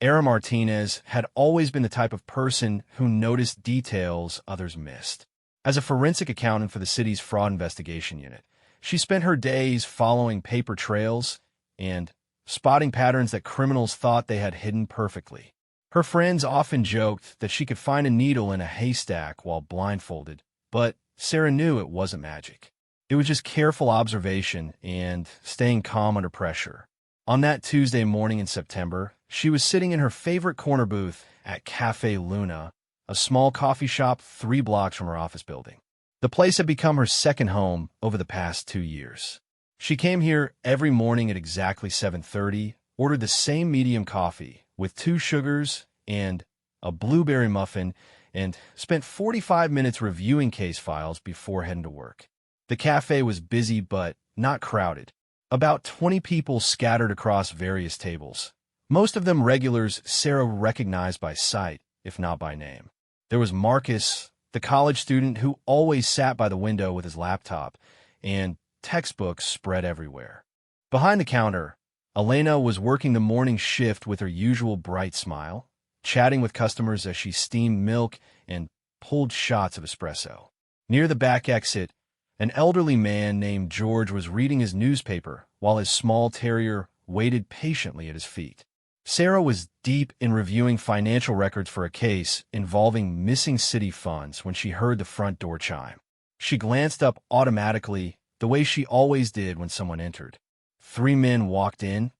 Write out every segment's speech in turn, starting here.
Era Martinez had always been the type of person who noticed details others missed. As a forensic accountant for the city's fraud investigation unit, she spent her days following paper trails and spotting patterns that criminals thought they had hidden perfectly. Her friends often joked that she could find a needle in a haystack while blindfolded, but Sarah knew it wasn't magic. It was just careful observation and staying calm under pressure. On that Tuesday morning in September, she was sitting in her favorite corner booth at Café Luna, a small coffee shop 3 blocks from her office building. The place had become her second home over the past 2 years. She came here every morning at exactly 7:30, ordered the same medium coffee with 2 sugars and a blueberry muffin, and spent 45 minutes reviewing case files before heading to work. The cafe was busy but not crowded. About 20 people scattered across various tables, most of them regulars Sarah recognized by sight, if not by name. There was Marcus, the college student who always sat by the window with his laptop, and textbooks spread everywhere. Behind the counter, Elena was working the morning shift with her usual bright smile, chatting with customers as she steamed milk and pulled shots of espresso. Near the back exit, an elderly man named George was reading his newspaper while his small terrier waited patiently at his feet. Sarah was deep in reviewing financial records for a case involving missing city funds when she heard the front door chime. She glanced up automatically, the way she always did when someone entered. 3 men walked in,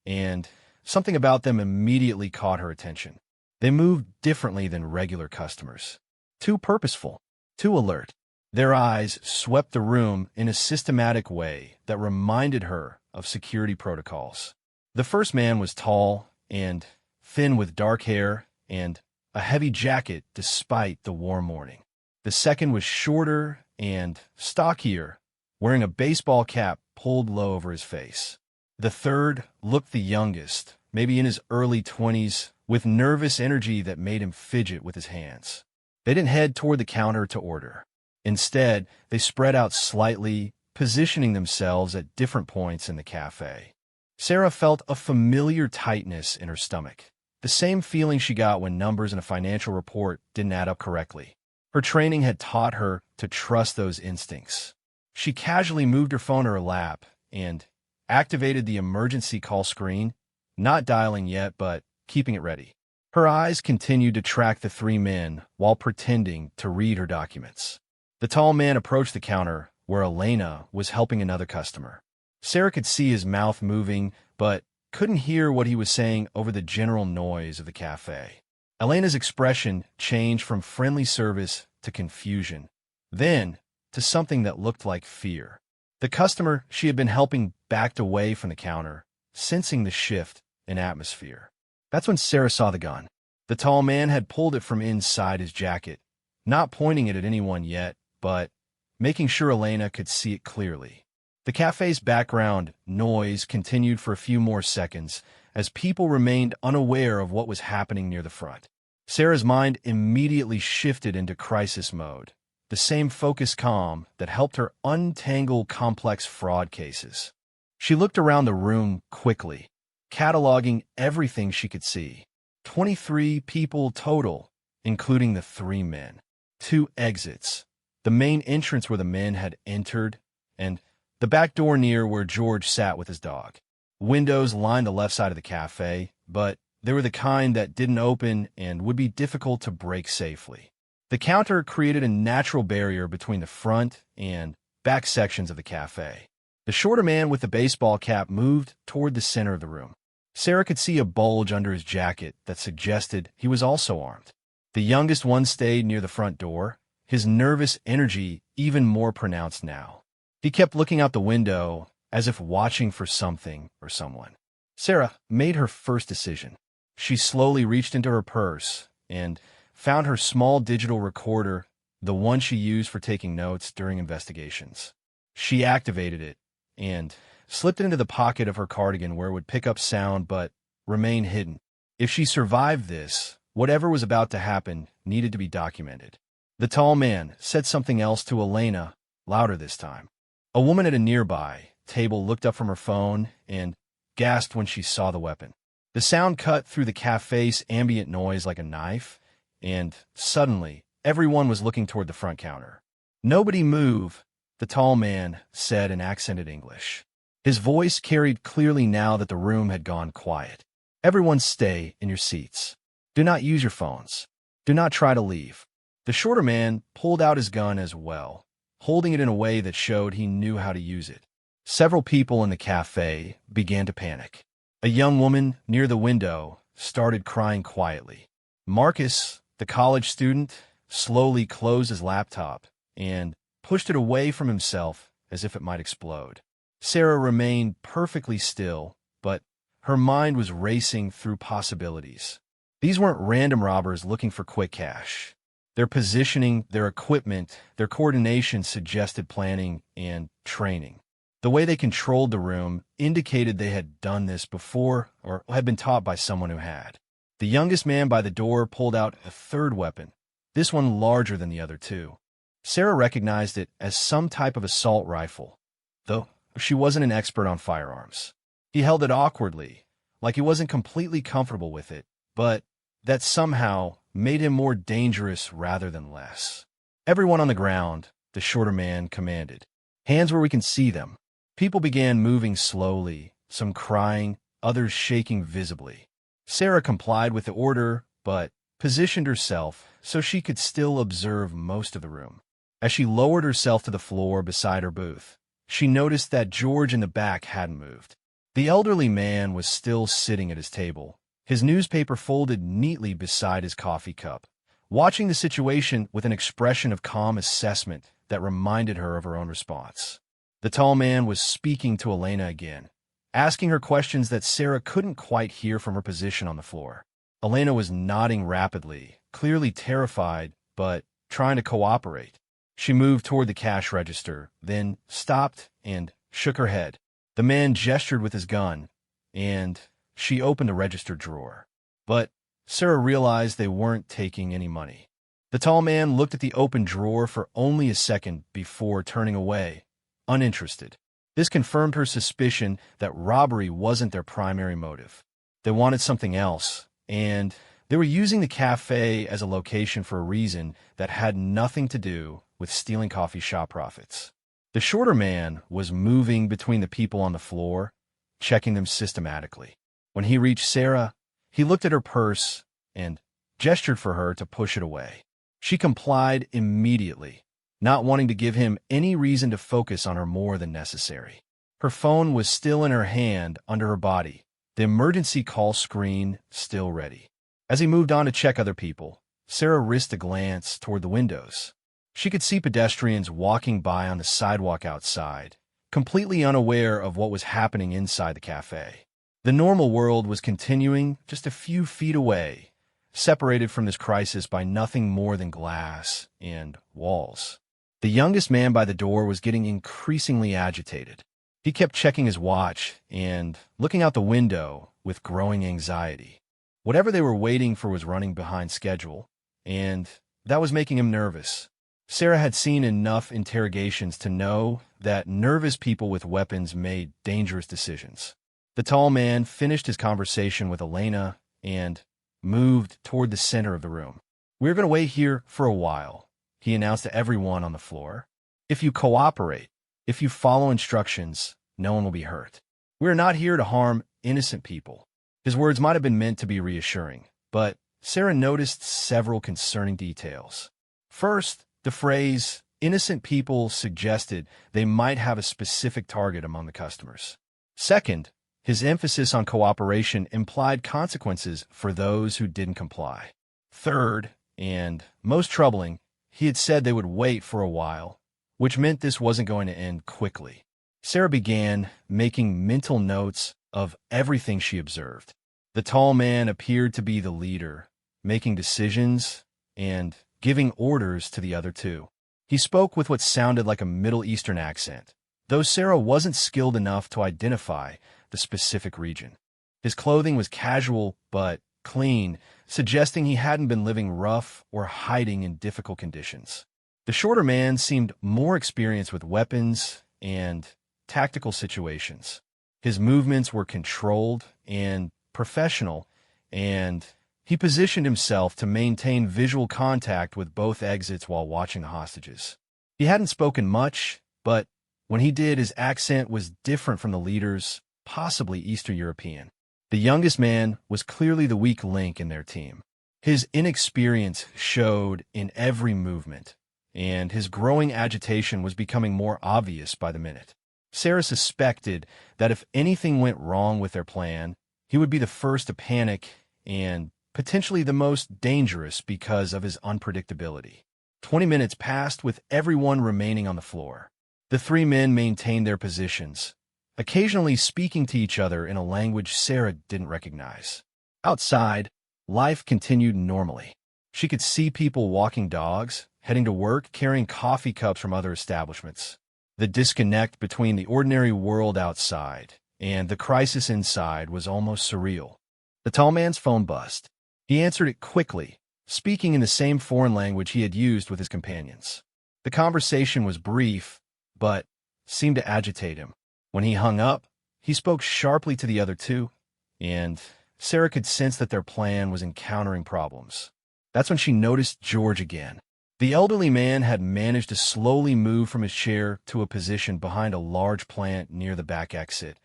and something about them immediately caught her attention. They moved differently than regular customers. Too purposeful, too alert. Their eyes swept the room in a systematic way that reminded her of security protocols. The first man was tall and thin with dark hair and a heavy jacket despite the warm morning. The second was shorter and stockier, wearing a baseball cap pulled low over his face. The third looked the youngest, maybe in his early 20s, with nervous energy that made him fidget with his hands. They didn't head toward the counter to order. Instead, they spread out slightly, positioning themselves at different points in the cafe. Sarah felt a familiar tightness in her stomach, the same feeling she got when numbers in a financial report didn't add up correctly. Her training had taught her to trust those instincts. She casually moved her phone to her lap and activated the emergency call screen, not dialing yet, but keeping it ready. Her eyes continued to track the 3 men while pretending to read her documents. The tall man approached the counter where Elena was helping another customer. Sarah could see his mouth moving, but couldn't hear what he was saying over the general noise of the cafe. Elena's expression changed from friendly service to confusion, then to something that looked like fear. The customer she had been helping backed away from the counter, sensing the shift in atmosphere. That's when Sarah saw the gun. The tall man had pulled it from inside his jacket, not pointing it at anyone yet, but making sure Elena could see it clearly. The cafe's background noise continued for a few more seconds as people remained unaware of what was happening near the front. Sarah's mind immediately shifted into crisis mode, the same focused calm that helped her untangle complex fraud cases. She looked around the room quickly, cataloging everything she could see. 23 people total, including the 3 men. 2 exits. The main entrance where the men had entered, and the back door near where George sat with his dog. Windows lined the left side of the cafe, but they were the kind that didn't open and would be difficult to break safely. The counter created a natural barrier between the front and back sections of the cafe. The shorter man with the baseball cap moved toward the center of the room. Sarah could see a bulge under his jacket that suggested he was also armed. The youngest one stayed near the front door, his nervous energy even more pronounced now. He kept looking out the window as if watching for something or someone. Sarah made her first decision. She slowly reached into her purse and found her small digital recorder, the one she used for taking notes during investigations. She activated it and slipped it into the pocket of her cardigan where it would pick up sound but remain hidden. If she survived this, whatever was about to happen needed to be documented. The tall man said something else to Elena, louder this time. A woman at a nearby table looked up from her phone and gasped when she saw the weapon. The sound cut through the cafe's ambient noise like a knife, and suddenly, everyone was looking toward the front counter. "Nobody move," the tall man said in accented English. His voice carried clearly now that the room had gone quiet. "Everyone stay in your seats. Do not use your phones. Do not try to leave." The shorter man pulled out his gun as well, holding it in a way that showed he knew how to use it. Several people in the cafe began to panic. A young woman near the window started crying quietly. Marcus, the college student, slowly closed his laptop and pushed it away from himself as if it might explode. Sarah remained perfectly still, but her mind was racing through possibilities. These weren't random robbers looking for quick cash. Their positioning, their equipment, their coordination suggested planning and training. The way they controlled the room indicated they had done this before or had been taught by someone who had. The youngest man by the door pulled out a third weapon, this one larger than the other two. Sarah recognized it as some type of assault rifle, though she wasn't an expert on firearms. He held it awkwardly, like he wasn't completely comfortable with it, but that somehow made him more dangerous rather than less. "Everyone on the ground," the shorter man commanded. "Hands where we can see them." People began moving slowly, some crying, others shaking visibly. Sarah complied with the order, but positioned herself so she could still observe most of the room. As she lowered herself to the floor beside her booth, she noticed that George in the back hadn't moved. The elderly man was still sitting at his table, his newspaper folded neatly beside his coffee cup, watching the situation with an expression of calm assessment that reminded her of her own response. The tall man was speaking to Elena again, asking her questions that Sarah couldn't quite hear from her position on the floor. Elena was nodding rapidly, clearly terrified, but trying to cooperate. She moved toward the cash register, then stopped and shook her head. The man gestured with his gun, and she opened the register drawer. But Sarah realized they weren't taking any money. The tall man looked at the open drawer for only a second before turning away, uninterested. This confirmed her suspicion that robbery wasn't their primary motive. They wanted something else, and they were using the cafe as a location for a reason that had nothing to do with stealing coffee shop profits. The shorter man was moving between the people on the floor, checking them systematically. When he reached Sarah, he looked at her purse and gestured for her to push it away. She complied immediately, not wanting to give him any reason to focus on her more than necessary. Her phone was still in her hand under her body, the emergency call screen still ready. As he moved on to check other people, Sarah risked a glance toward the windows. She could see pedestrians walking by on the sidewalk outside, completely unaware of what was happening inside the cafe. The normal world was continuing just a few feet away, separated from this crisis by nothing more than glass and walls. The youngest man by the door was getting increasingly agitated. He kept checking his watch and looking out the window with growing anxiety. Whatever they were waiting for was running behind schedule, and that was making him nervous. Sarah had seen enough interrogations to know that nervous people with weapons made dangerous decisions. The tall man finished his conversation with Elena and moved toward the center of the room. "We're going to wait here for a while," he announced to everyone on the floor. "If you cooperate, if you follow instructions, no one will be hurt. We're not here to harm innocent people." His words might have been meant to be reassuring, but Sarah noticed several concerning details. First, the phrase, "innocent people," suggested they might have a specific target among the customers. Second, his emphasis on cooperation implied consequences for those who didn't comply. Third, and most troubling, he had said they would wait for a while, which meant this wasn't going to end quickly. Sarah began making mental notes of everything she observed. The tall man appeared to be the leader, making decisions and giving orders to the other two. He spoke with what sounded like a Middle Eastern accent, though Sarah wasn't skilled enough to identify the specific region. His clothing was casual but clean, suggesting he hadn't been living rough or hiding in difficult conditions. The shorter man seemed more experienced with weapons and tactical situations. His movements were controlled, and professional, and he positioned himself to maintain visual contact with both exits while watching the hostages. He hadn't spoken much, but when he did, his accent was different from the leaders, possibly Eastern European. The youngest man was clearly the weak link in their team. His inexperience showed in every movement, and his growing agitation was becoming more obvious by the minute. Sarah suspected that if anything went wrong with their plan, he would be the first to panic and potentially the most dangerous because of his unpredictability. 20 minutes passed with everyone remaining on the floor. The three men maintained their positions, occasionally speaking to each other in a language Sarah didn't recognize. Outside, life continued normally. She could see people walking dogs, heading to work, carrying coffee cups from other establishments. The disconnect between the ordinary world outside and the crisis inside was almost surreal. The tall man's phone buzzed. He answered it quickly, speaking in the same foreign language he had used with his companions. The conversation was brief, but seemed to agitate him. When he hung up, he spoke sharply to the other two, and Sarah could sense that their plan was encountering problems. That's when she noticed George again. The elderly man had managed to slowly move from his chair to a position behind a large plant near the back exit,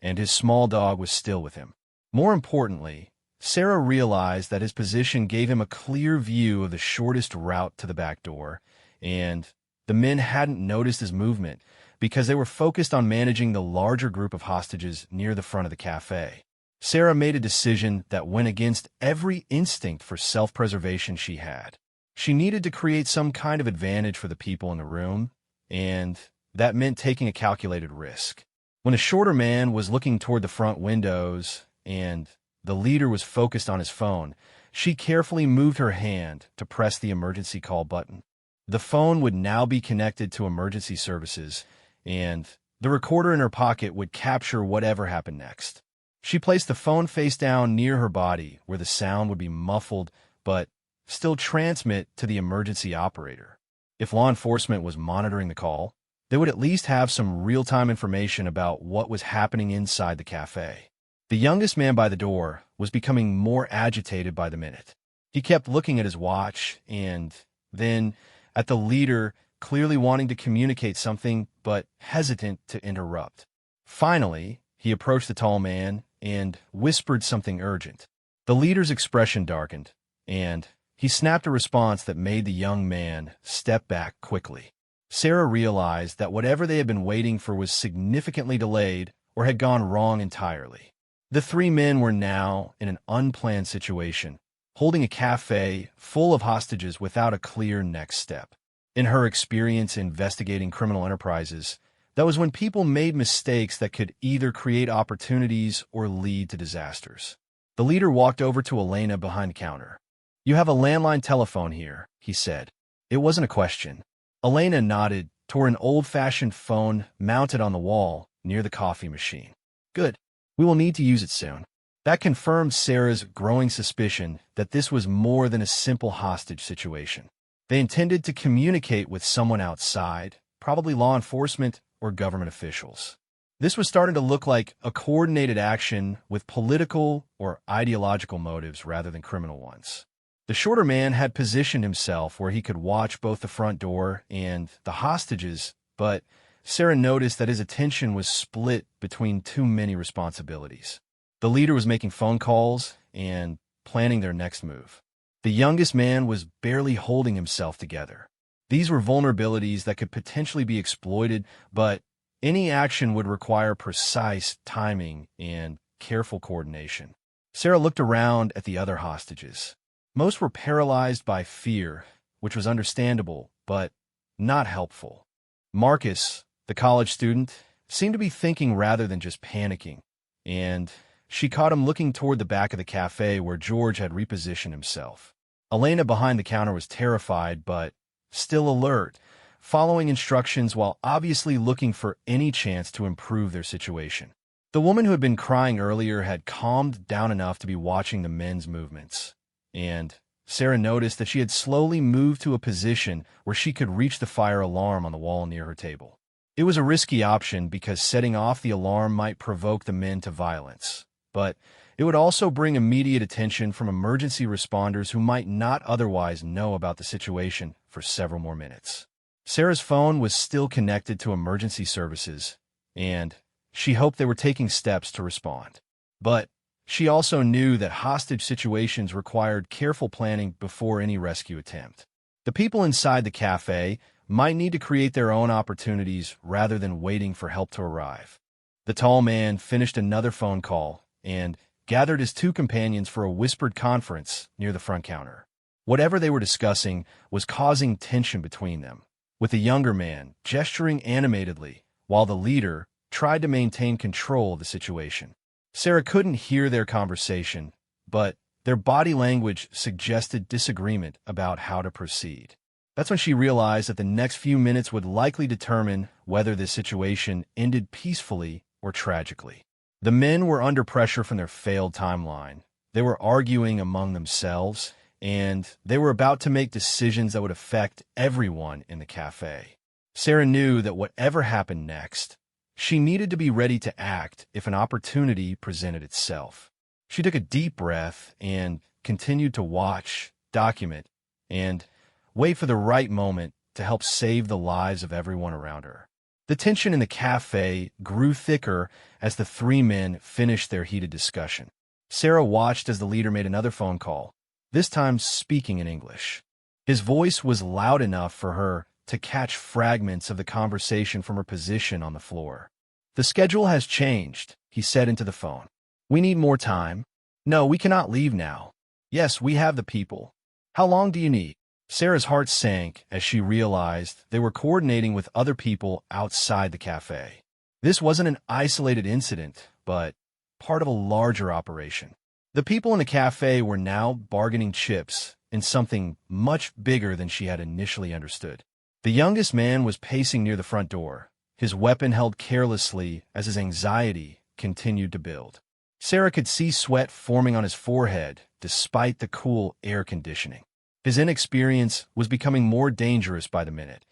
and his small dog was still with him. More importantly, Sarah realized that his position gave him a clear view of the shortest route to the back door, and the men hadn't noticed his movement because they were focused on managing the larger group of hostages near the front of the cafe. Sarah made a decision that went against every instinct for self-preservation she had. She needed to create some kind of advantage for the people in the room, and that meant taking a calculated risk. When the shorter man was looking toward the front windows and the leader was focused on his phone, she carefully moved her hand to press the emergency call button. The phone would now be connected to emergency services, and the recorder in her pocket would capture whatever happened next. She placed the phone face down near her body, where the sound would be muffled but still transmit to the emergency operator. If law enforcement was monitoring the call, they would at least have some real-time information about what was happening inside the cafe. The youngest man by the door was becoming more agitated by the minute. He kept looking at his watch and then at the leader, clearly wanting to communicate something but hesitant to interrupt. Finally, he approached the tall man and whispered something urgent. The leader's expression darkened, and he snapped a response that made the young man step back quickly. Sarah realized that whatever they had been waiting for was significantly delayed or had gone wrong entirely. The three men were now in an unplanned situation, holding a cafe full of hostages without a clear next step. In her experience investigating criminal enterprises, that was when people made mistakes that could either create opportunities or lead to disasters. The leader walked over to Elena behind the counter. "You have a landline telephone here," he said. It wasn't a question. Elena nodded toward an old-fashioned phone mounted on the wall near the coffee machine. "Good. We will need to use it soon." That confirmed Sarah's growing suspicion that this was more than a simple hostage situation. They intended to communicate with someone outside, probably law enforcement or government officials. This was starting to look like a coordinated action with political or ideological motives rather than criminal ones. The shorter man had positioned himself where he could watch both the front door and the hostages, but Sarah noticed that his attention was split between too many responsibilities. The leader was making phone calls and planning their next move. The youngest man was barely holding himself together. These were vulnerabilities that could potentially be exploited, but any action would require precise timing and careful coordination. Sarah looked around at the other hostages. Most were paralyzed by fear, which was understandable, but not helpful. Marcus, the college student, seemed to be thinking rather than just panicking, and she caught him looking toward the back of the cafe where George had repositioned himself. Elena behind the counter was terrified, but still alert, following instructions while obviously looking for any chance to improve their situation. The woman who had been crying earlier had calmed down enough to be watching the men's movements, and Sarah noticed that she had slowly moved to a position where she could reach the fire alarm on the wall near her table. It was a risky option because setting off the alarm might provoke the men to violence, but It would also bring immediate attention from emergency responders who might not otherwise know about the situation for several more minutes. Sarah's phone was still connected to emergency services, and she hoped they were taking steps to respond. But she also knew that hostage situations required careful planning before any rescue attempt. The people inside the cafe might need to create their own opportunities rather than waiting for help to arrive. The tall man finished another phone call and gathered his two companions for a whispered conference near the front counter. Whatever they were discussing was causing tension between them, with the younger man gesturing animatedly while the leader tried to maintain control of the situation. Sarah couldn't hear their conversation, but their body language suggested disagreement about how to proceed. That's when she realized that the next few minutes would likely determine whether this situation ended peacefully or tragically. The men were under pressure from their failed timeline. They were arguing among themselves, and they were about to make decisions that would affect everyone in the cafe. Sarah knew that whatever happened next, she needed to be ready to act if an opportunity presented itself. She took a deep breath and continued to watch, document, and wait for the right moment to help save the lives of everyone around her. The tension in the cafe grew thicker as the three men finished their heated discussion. Sarah watched as the leader made another phone call, this time speaking in English. His voice was loud enough for her to catch fragments of the conversation from her position on the floor. "The schedule has changed," he said into the phone. "We need more time. No, we cannot leave now. Yes, we have the people. How long do you need?" Sarah's heart sank as she realized they were coordinating with other people outside the cafe. This wasn't an isolated incident, but part of a larger operation. The people in the cafe were now bargaining chips in something much bigger than she had initially understood. The youngest man was pacing near the front door, his weapon held carelessly as his anxiety continued to build. Sarah could see sweat forming on his forehead despite the cool air conditioning. His inexperience was becoming more dangerous by the minute,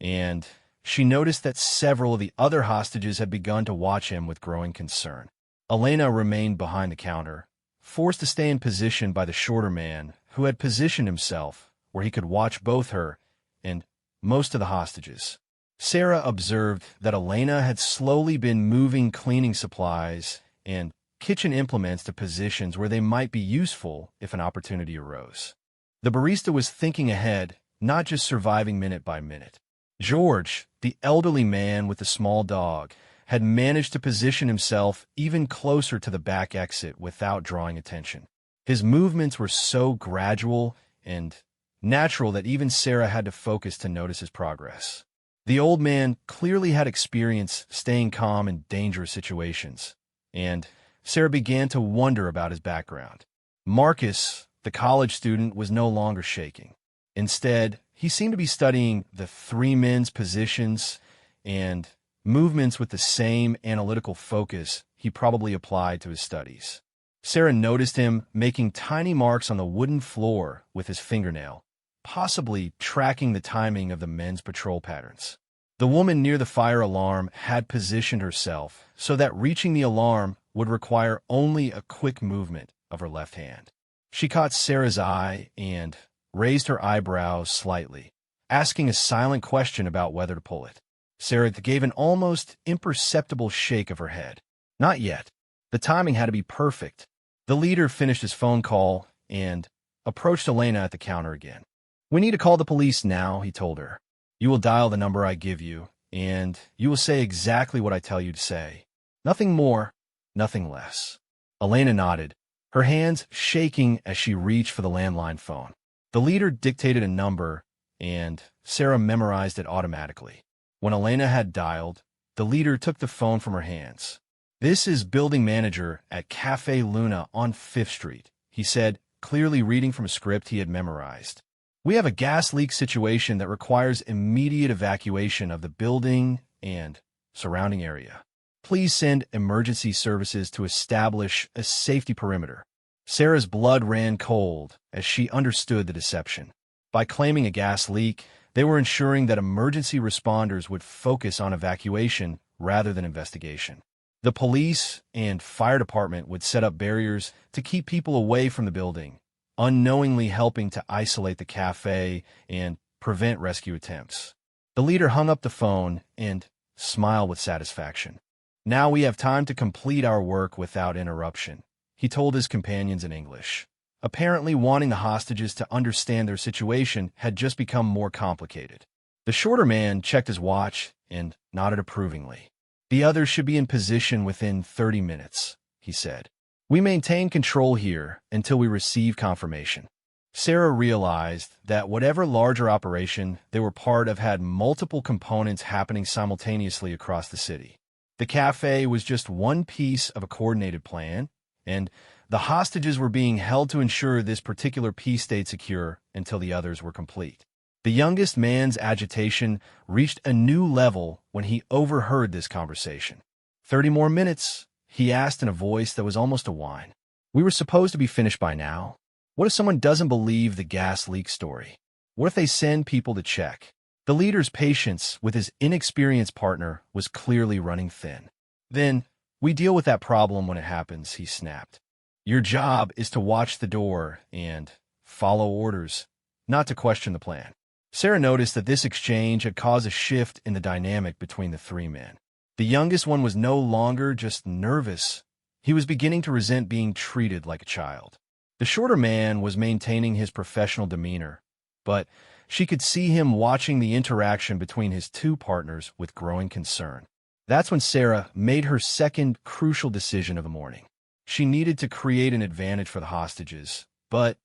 and she noticed that several of the other hostages had begun to watch him with growing concern. Elena remained behind the counter, forced to stay in position by the shorter man who had positioned himself where he could watch both her and most of the hostages. Sarah observed that Elena had slowly been moving cleaning supplies and kitchen implements to positions where they might be useful if an opportunity arose. The barista was thinking ahead, not just surviving minute by minute. George, the elderly man with the small dog, had managed to position himself even closer to the back exit without drawing attention. His movements were so gradual and natural that even Sarah had to focus to notice his progress. The old man clearly had experience staying calm in dangerous situations, and Sarah began to wonder about his background. Marcus, the college student, was no longer shaking. Instead, he seemed to be studying the three men's positions and movements with the same analytical focus he probably applied to his studies. Sarah noticed him making tiny marks on the wooden floor with his fingernail, possibly tracking the timing of the men's patrol patterns. The woman near the fire alarm had positioned herself so that reaching the alarm would require only a quick movement of her left hand. She caught Sarah's eye and raised her eyebrows slightly, asking a silent question about whether to pull it. Sarah gave an almost imperceptible shake of her head. Not yet. The timing had to be perfect. The leader finished his phone call and approached Elena at the counter again. "We need to call the police now," he told her. "You will dial the number I give you, and you will say exactly what I tell you to say. Nothing more, nothing less." Elena nodded, her hands shaking as she reached for the landline phone. The leader dictated a number, and Sarah memorized it automatically. When Elena had dialed, the leader took the phone from her hands. "This is building manager at Café Luna on 5th Street, he said, clearly reading from a script he had memorized. "We have a gas leak situation that requires immediate evacuation of the building and surrounding area. Please send emergency services to establish a safety perimeter." Sarah's blood ran cold as she understood the deception. By claiming a gas leak, they were ensuring that emergency responders would focus on evacuation rather than investigation. The police and fire department would set up barriers to keep people away from the building, unknowingly helping to isolate the cafe and prevent rescue attempts. The leader hung up the phone and smiled with satisfaction. "Now we have time to complete our work without interruption," he told his companions in English. Apparently wanting the hostages to understand their situation had just become more complicated. The shorter man checked his watch and nodded approvingly. "The others should be in position within 30 minutes, he said. "We maintain control here until we receive confirmation." Sarah realized that whatever larger operation they were part of had multiple components happening simultaneously across the city. The cafe was just one piece of a coordinated plan, and the hostages were being held to ensure this particular piece stayed secure until the others were complete. The youngest man's agitation reached a new level when he overheard this conversation. 30 more minutes, he asked in a voice that was almost a whine. "We were supposed to be finished by now. What if someone doesn't believe the gas leak story? What if they send people to check?" The leader's patience with his inexperienced partner was clearly running thin. "Then we deal with that problem when it happens," he snapped. "Your job is to watch the door and follow orders, not to question the plan." Sarah noticed that this exchange had caused a shift in the dynamic between the three men. The youngest one was no longer just nervous. He was beginning to resent being treated like a child. The shorter man was maintaining his professional demeanor, but she could see him watching the interaction between his two partners with growing concern. That's when Sarah made her second crucial decision of the morning. She needed to create an advantage for the hostages, but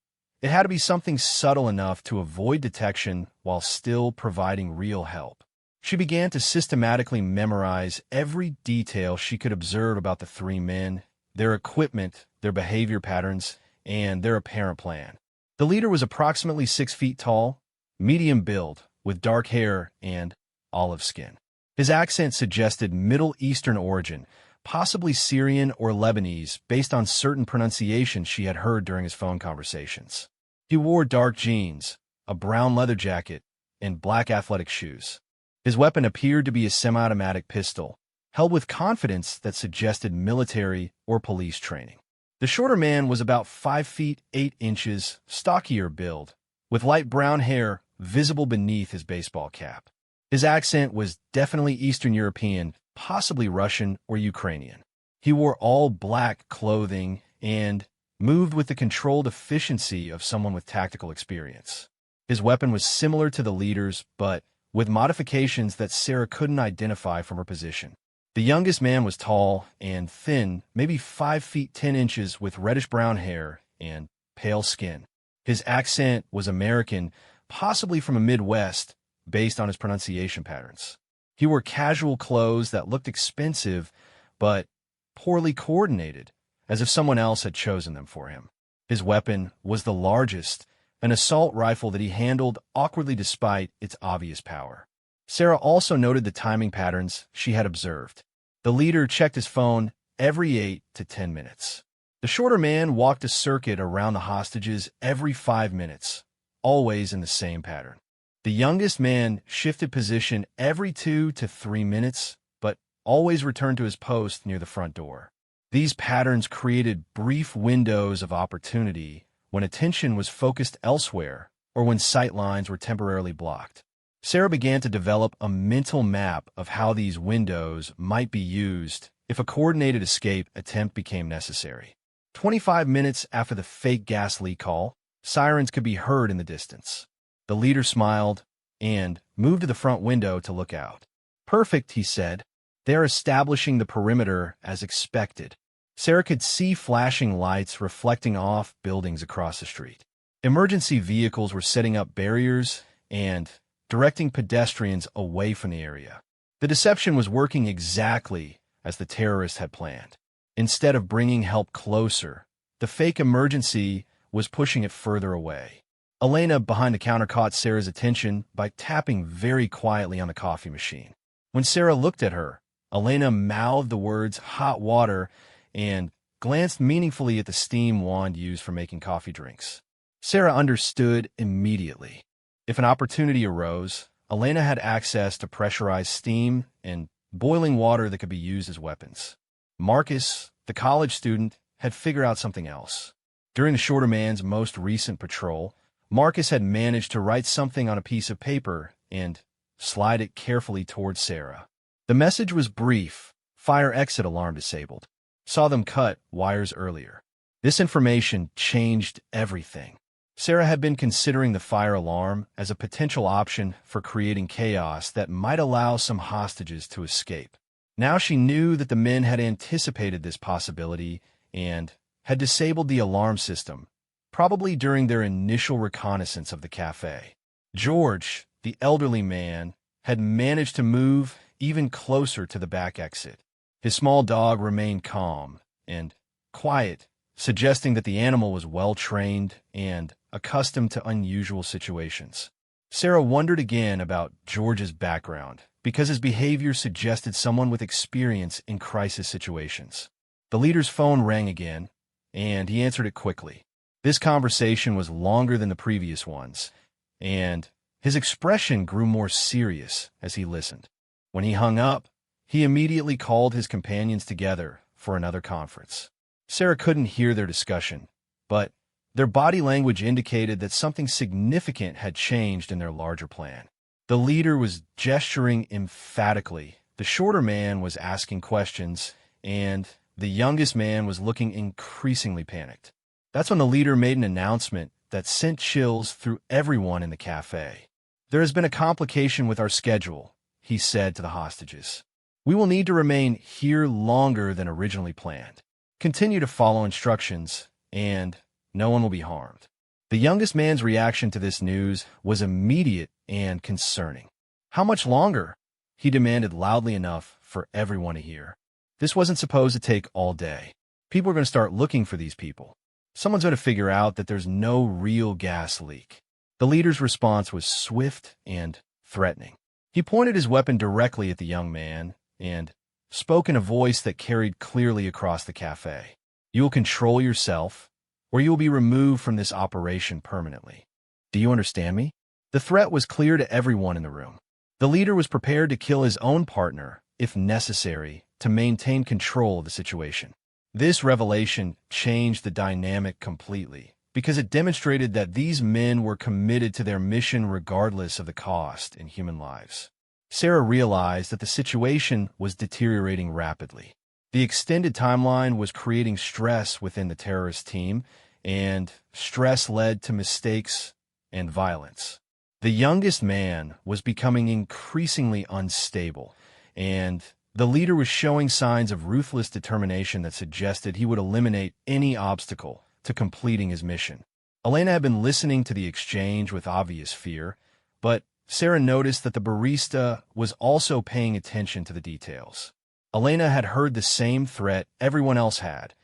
it had to be something subtle enough to avoid detection while still providing real help. She began to systematically memorize every detail she could observe about the three men, their equipment, their behavior patterns, and their apparent plan. The leader was approximately 6 feet tall, medium build, with dark hair and olive skin. His accent suggested Middle Eastern origin, possibly Syrian or Lebanese, based on certain pronunciations she had heard during his phone conversations. He wore dark jeans, a brown leather jacket, and black athletic shoes. His weapon appeared to be a semi-automatic pistol, held with confidence that suggested military or police training. The shorter man was about 5 feet 8 inches, stockier build, with light brown hair visible beneath his baseball cap. His accent was definitely Eastern European, possibly Russian or Ukrainian. He wore all black clothing and moved with the controlled efficiency of someone with tactical experience. His weapon was similar to the leader's, but with modifications that Sarah couldn't identify from her position. The youngest man was tall and thin, maybe 5 feet 10 inches, with reddish-brown hair and pale skin. His accent was American, possibly from a Midwest, based on his pronunciation patterns. He wore casual clothes that looked expensive, but poorly coordinated, as if someone else had chosen them for him. His weapon was the largest, an assault rifle that he handled awkwardly despite its obvious power. Sarah also noted the timing patterns she had observed. The leader checked his phone every 8 to 10 minutes. The shorter man walked a circuit around the hostages every 5 minutes, always in the same pattern. The youngest man shifted position every 2 to 3 minutes, but always returned to his post near the front door. These patterns created brief windows of opportunity when attention was focused elsewhere or when sight lines were temporarily blocked. Sarah began to develop a mental map of how these windows might be used if a coordinated escape attempt became necessary. 25 minutes after the fake gas leak call, sirens could be heard in the distance. The leader smiled and moved to the front window to look out. "Perfect," he said. "They're establishing the perimeter as expected." Sarah could see flashing lights reflecting off buildings across the street. Emergency vehicles were setting up barriers and directing pedestrians away from the area. The deception was working exactly as the terrorists had planned. Instead of bringing help closer, the fake emergency was pushing it further away. Elena, behind the counter, caught Sarah's attention by tapping very quietly on the coffee machine. When Sarah looked at her, Elena mouthed the words "hot water" and glanced meaningfully at the steam wand used for making coffee drinks. Sarah understood immediately. If an opportunity arose, Elena had access to pressurized steam and boiling water that could be used as weapons. Marcus, the college student, had figured out something else. During the shorter man's most recent patrol, Marcus had managed to write something on a piece of paper and slide it carefully towards Sarah. The message was brief: fire exit alarm disabled. Saw them cut wires earlier. This information changed everything. Sarah had been considering the fire alarm as a potential option for creating chaos that might allow some hostages to escape. Now she knew that the men had anticipated this possibility and had disabled the alarm system, probably during their initial reconnaissance of the cafe. George, the elderly man, had managed to move even closer to the back exit. His small dog remained calm and quiet, suggesting that the animal was well-trained and accustomed to unusual situations. Sarah wondered again about George's background, because his behavior suggested someone with experience in crisis situations. The leader's phone rang again, and he answered it quickly. This conversation was longer than the previous ones, and his expression grew more serious as he listened. When he hung up, he immediately called his companions together for another conference. Sarah couldn't hear their discussion, but their body language indicated that something significant had changed in their larger plan. The leader was gesturing emphatically. The shorter man was asking questions, and the youngest man was looking increasingly panicked. That's when the leader made an announcement that sent chills through everyone in the cafe. "There has been a complication with our schedule," he said to the hostages. "We will need to remain here longer than originally planned. Continue to follow instructions, and no one will be harmed." The youngest man's reaction to this news was immediate and concerning. "How much longer?" he demanded loudly enough for everyone to hear. This wasn't supposed to take all day. People are going to start looking for these people. Someone's going to figure out that there's no real gas leak. The leader's response was swift and threatening. He pointed his weapon directly at the young man and spoke in a voice that carried clearly across the cafe. "You will control yourself, or you will be removed from this operation permanently. Do you understand me?" The threat was clear to everyone in the room. The leader was prepared to kill his own partner, if necessary, to maintain control of the situation. This revelation changed the dynamic completely, because it demonstrated that these men were committed to their mission regardless of the cost in human lives. Sarah realized that the situation was deteriorating rapidly. The extended timeline was creating stress within the terrorist team, and stress led to mistakes and violence. The youngest man was becoming increasingly unstable, and the leader was showing signs of ruthless determination that suggested he would eliminate any obstacle to completing his mission. Elena had been listening to the exchange with obvious fear, but Sarah noticed that the barista was also paying attention to the details. Elena had heard the same threat everyone else had,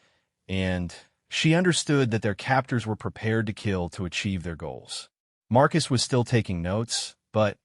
and she understood that their captors were prepared to kill to achieve their goals. Marcus was still taking notes, but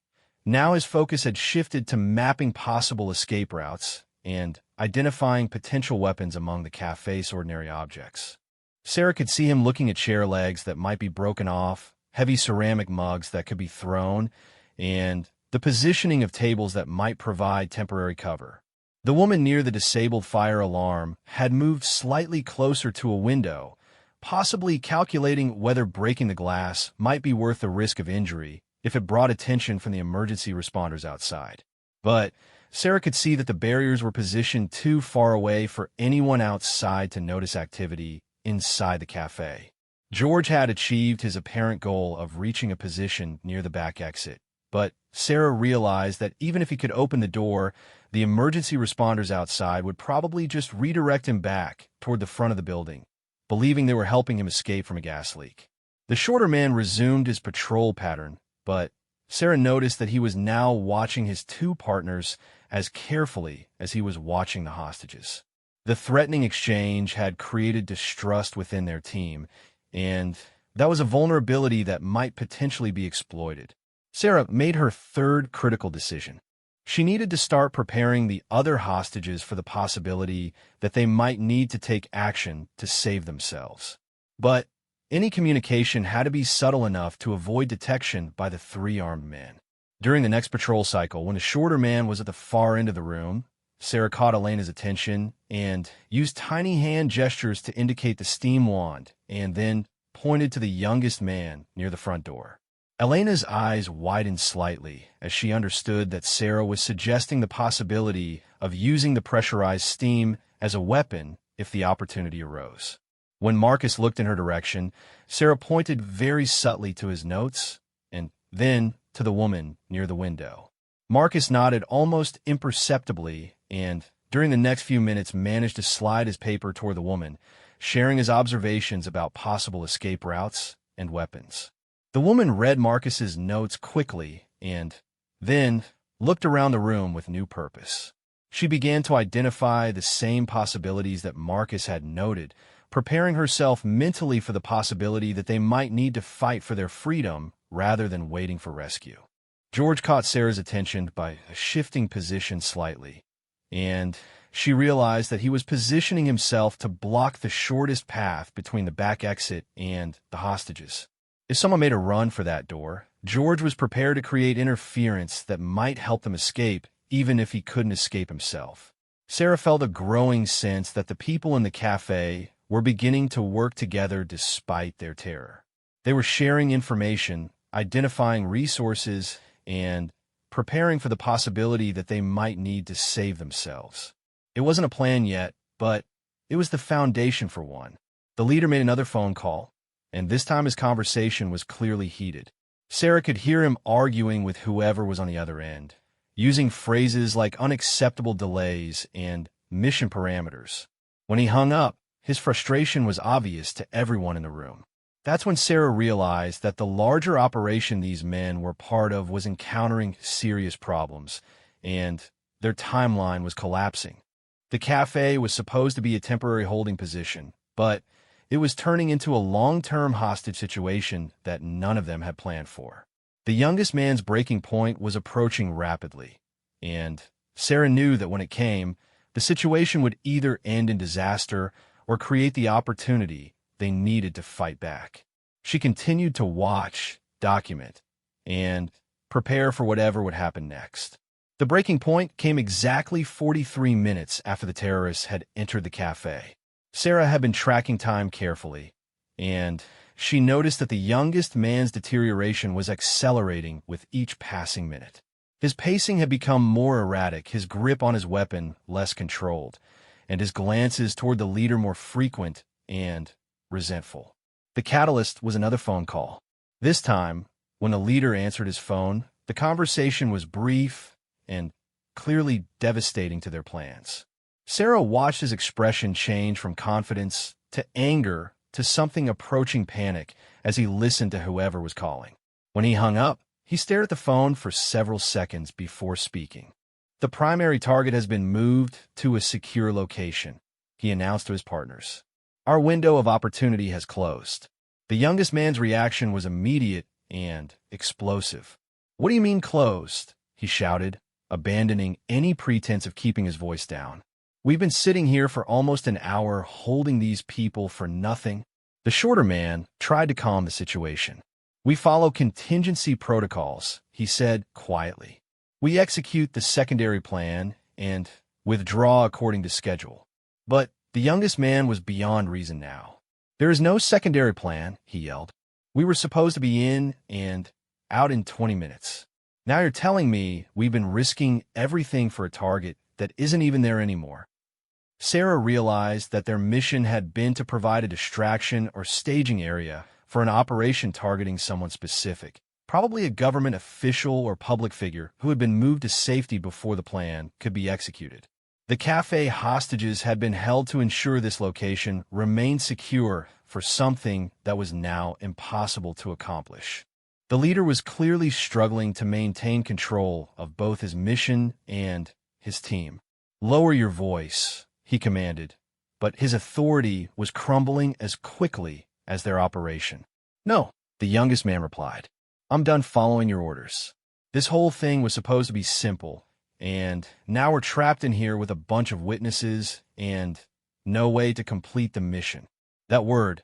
now his focus had shifted to mapping possible escape routes and identifying potential weapons among the cafe's ordinary objects. Sarah could see him looking at chair legs that might be broken off, heavy ceramic mugs that could be thrown, and the positioning of tables that might provide temporary cover. The woman near the disabled fire alarm had moved slightly closer to a window, possibly calculating whether breaking the glass might be worth the risk of injury if it brought attention from the emergency responders outside. But Sarah could see that the barriers were positioned too far away for anyone outside to notice activity inside the cafe. George had achieved his apparent goal of reaching a position near the back exit, but Sarah realized that even if he could open the door, the emergency responders outside would probably just redirect him back toward the front of the building, believing they were helping him escape from a gas leak. The shorter man resumed his patrol pattern, but Sarah noticed that he was now watching his two partners as carefully as he was watching the hostages. The threatening exchange had created distrust within their team, and that was a vulnerability that might potentially be exploited. Sarah made her third critical decision. She needed to start preparing the other hostages for the possibility that they might need to take action to save themselves. But any communication had to be subtle enough to avoid detection by the three armed men. During the next patrol cycle, when the shorter man was at the far end of the room, Sarah caught Elena's attention and used tiny hand gestures to indicate the steam wand, and then pointed to the youngest man near the front door. Elena's eyes widened slightly as she understood that Sarah was suggesting the possibility of using the pressurized steam as a weapon if the opportunity arose. When Marcus looked in her direction, Sarah pointed very subtly to his notes and then to the woman near the window. Marcus nodded almost imperceptibly and, during the next few minutes, managed to slide his paper toward the woman, sharing his observations about possible escape routes and weapons. The woman read Marcus's notes quickly and then looked around the room with new purpose. She began to identify the same possibilities that Marcus had noted, preparing herself mentally for the possibility that they might need to fight for their freedom rather than waiting for rescue. George caught Sarah's attention by shifting position slightly, and she realized that he was positioning himself to block the shortest path between the back exit and the hostages. If someone made a run for that door, George was prepared to create interference that might help them escape, even if he couldn't escape himself. Sarah felt a growing sense that the people in the cafe were beginning to work together despite their terror. They were sharing information, identifying resources, and preparing for the possibility that they might need to save themselves. It wasn't a plan yet, but it was the foundation for one. The leader made another phone call, and this time his conversation was clearly heated. Sarah could hear him arguing with whoever was on the other end, using phrases like unacceptable delays and mission parameters. When he hung up, his frustration was obvious to everyone in the room. That's when Sarah realized that the larger operation these men were part of was encountering serious problems, and their timeline was collapsing. The cafe was supposed to be a temporary holding position, but it was turning into a long-term hostage situation that none of them had planned for. The youngest man's breaking point was approaching rapidly, and Sarah knew that when it came, the situation would either end in disaster or create the opportunity they needed to fight back. She continued to watch, document, and prepare for whatever would happen next. The breaking point came exactly 43 minutes after the terrorists had entered the cafe. Sarah had been tracking time carefully, and she noticed that the youngest man's deterioration was accelerating with each passing minute. His pacing had become more erratic, his grip on his weapon less controlled, and his glances toward the leader more frequent and resentful. The catalyst was another phone call. This time, when the leader answered his phone, the conversation was brief and clearly devastating to their plans. Sarah watched his expression change from confidence to anger to something approaching panic as he listened to whoever was calling. When he hung up, he stared at the phone for several seconds before speaking. "The primary target has been moved to a secure location," he announced to his partners. "Our window of opportunity has closed." The youngest man's reaction was immediate and explosive. "What do you mean closed?" he shouted, abandoning any pretense of keeping his voice down. "We've been sitting here for almost an hour holding these people for nothing." The shorter man tried to calm the situation. "We follow contingency protocols," he said quietly. "We execute the secondary plan and withdraw according to schedule." But the youngest man was beyond reason now. "There is no secondary plan," he yelled. "We were supposed to be in and out in 20 minutes. Now you're telling me we've been risking everything for a target that isn't even there anymore." Sarah realized that their mission had been to provide a distraction or staging area for an operation targeting someone specific, probably a government official or public figure who had been moved to safety before the plan could be executed. The cafe hostages had been held to ensure this location remained secure for something that was now impossible to accomplish. The leader was clearly struggling to maintain control of both his mission and his team. "Lower your voice," he commanded, but his authority was crumbling as quickly as their operation. "No," the youngest man replied. "I'm done following your orders. This whole thing was supposed to be simple, and now we're trapped in here with a bunch of witnesses and no way to complete the mission." That word,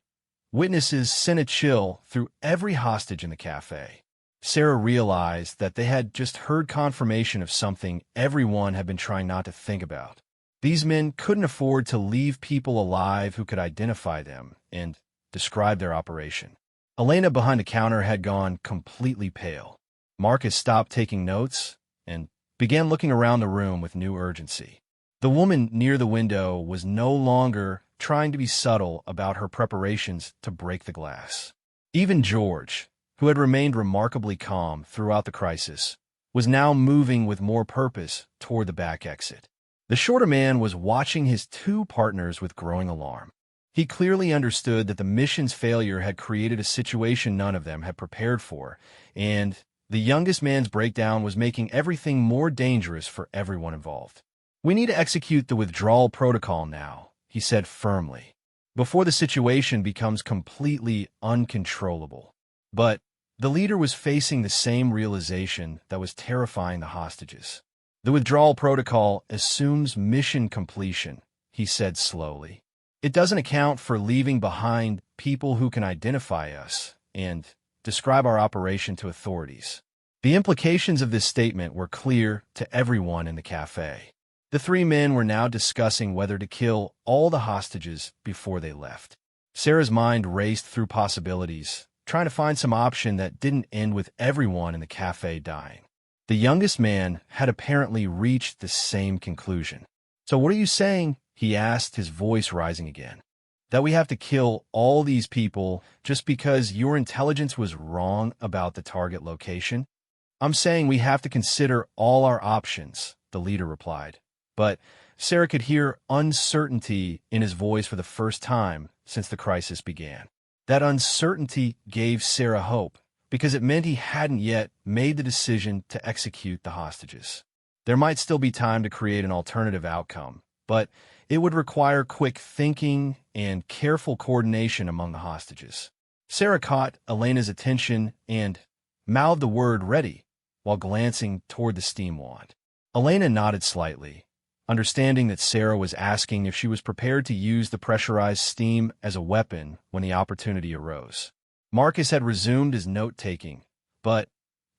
witnesses, sent a chill through every hostage in the cafe. Sarah realized that they had just heard confirmation of something everyone had been trying not to think about. These men couldn't afford to leave people alive who could identify them and describe their operation. Elena behind the counter had gone completely pale. Marcus stopped taking notes and began looking around the room with new urgency. The woman near the window was no longer trying to be subtle about her preparations to break the glass. Even George, who had remained remarkably calm throughout the crisis, was now moving with more purpose toward the back exit. The shorter man was watching his two partners with growing alarm. He clearly understood that the mission's failure had created a situation none of them had prepared for, and the youngest man's breakdown was making everything more dangerous for everyone involved. "We need to execute the withdrawal protocol now," he said firmly, "before the situation becomes completely uncontrollable." But the leader was facing the same realization that was terrifying the hostages. "The withdrawal protocol assumes mission completion," he said slowly. "It doesn't account for leaving behind people who can identify us and describe our operation to authorities." The implications of this statement were clear to everyone in the cafe. The three men were now discussing whether to kill all the hostages before they left. Sarah's mind raced through possibilities, trying to find some option that didn't end with everyone in the cafe dying. The youngest man had apparently reached the same conclusion. "So what are you saying?" he asked, his voice rising again. "That we have to kill all these people just because your intelligence was wrong about the target location?" "I'm saying we have to consider all our options," the leader replied. But Sarah could hear uncertainty in his voice for the first time since the crisis began. That uncertainty gave Sarah hope, because it meant he hadn't yet made the decision to execute the hostages. There might still be time to create an alternative outcome, but it would require quick thinking and careful coordination among the hostages. Sarah caught Elena's attention and mouthed the word "ready" while glancing toward the steam wand. Elena nodded slightly, understanding that Sarah was asking if she was prepared to use the pressurized steam as a weapon when the opportunity arose. Marcus had resumed his note-taking, but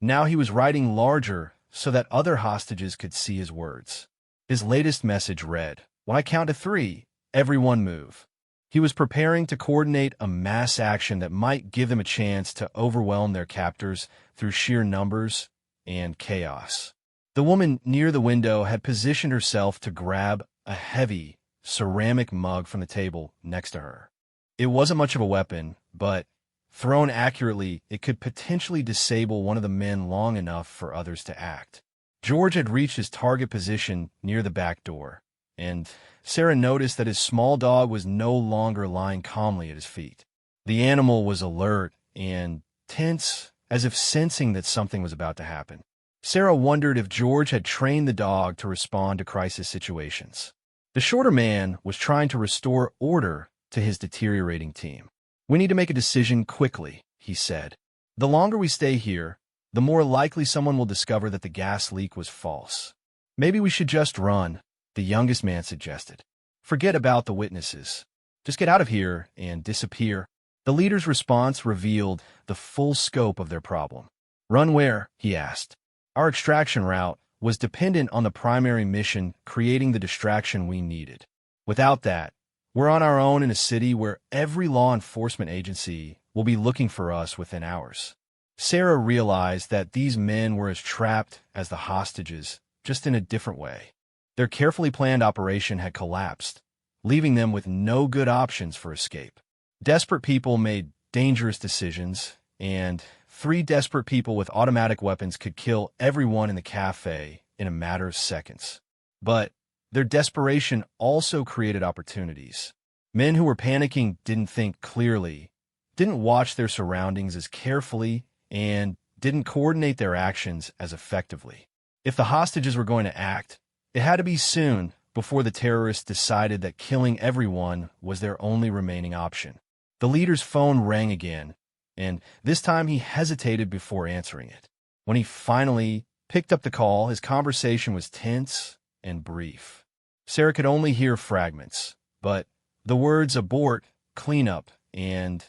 now he was writing larger so that other hostages could see his words. His latest message read, "When I count to 3, everyone move." He was preparing to coordinate a mass action that might give them a chance to overwhelm their captors through sheer numbers and chaos. The woman near the window had positioned herself to grab a heavy ceramic mug from the table next to her. It wasn't much of a weapon, but thrown accurately, it could potentially disable one of the men long enough for others to act. George had reached his target position near the back door, and Sarah noticed that his small dog was no longer lying calmly at his feet. The animal was alert and tense, as if sensing that something was about to happen. Sarah wondered if George had trained the dog to respond to crisis situations. The shorter man was trying to restore order to his deteriorating team. "We need to make a decision quickly," he said. "The longer we stay here, the more likely someone will discover that the gas leak was false." "Maybe we should just run," the youngest man suggested. "Forget about the witnesses. Just get out of here and disappear." The leader's response revealed the full scope of their problem. "Run where?" he asked. "Our extraction route was dependent on the primary mission creating the distraction we needed. Without that, we're on our own in a city where every law enforcement agency will be looking for us within hours." Sarah realized that these men were as trapped as the hostages, just in a different way. Their carefully planned operation had collapsed, leaving them with no good options for escape. Desperate people made dangerous decisions, and 3 desperate people with automatic weapons could kill everyone in the cafe in a matter of seconds. But their desperation also created opportunities. Men who were panicking didn't think clearly, didn't watch their surroundings as carefully, and didn't coordinate their actions as effectively. If the hostages were going to act, it had to be soon before the terrorists decided that killing everyone was their only remaining option. The leader's phone rang again, and this time he hesitated before answering it. When he finally picked up the call, his conversation was tense and brief. Sarah could only hear fragments, but the words "abort," "cleanup," and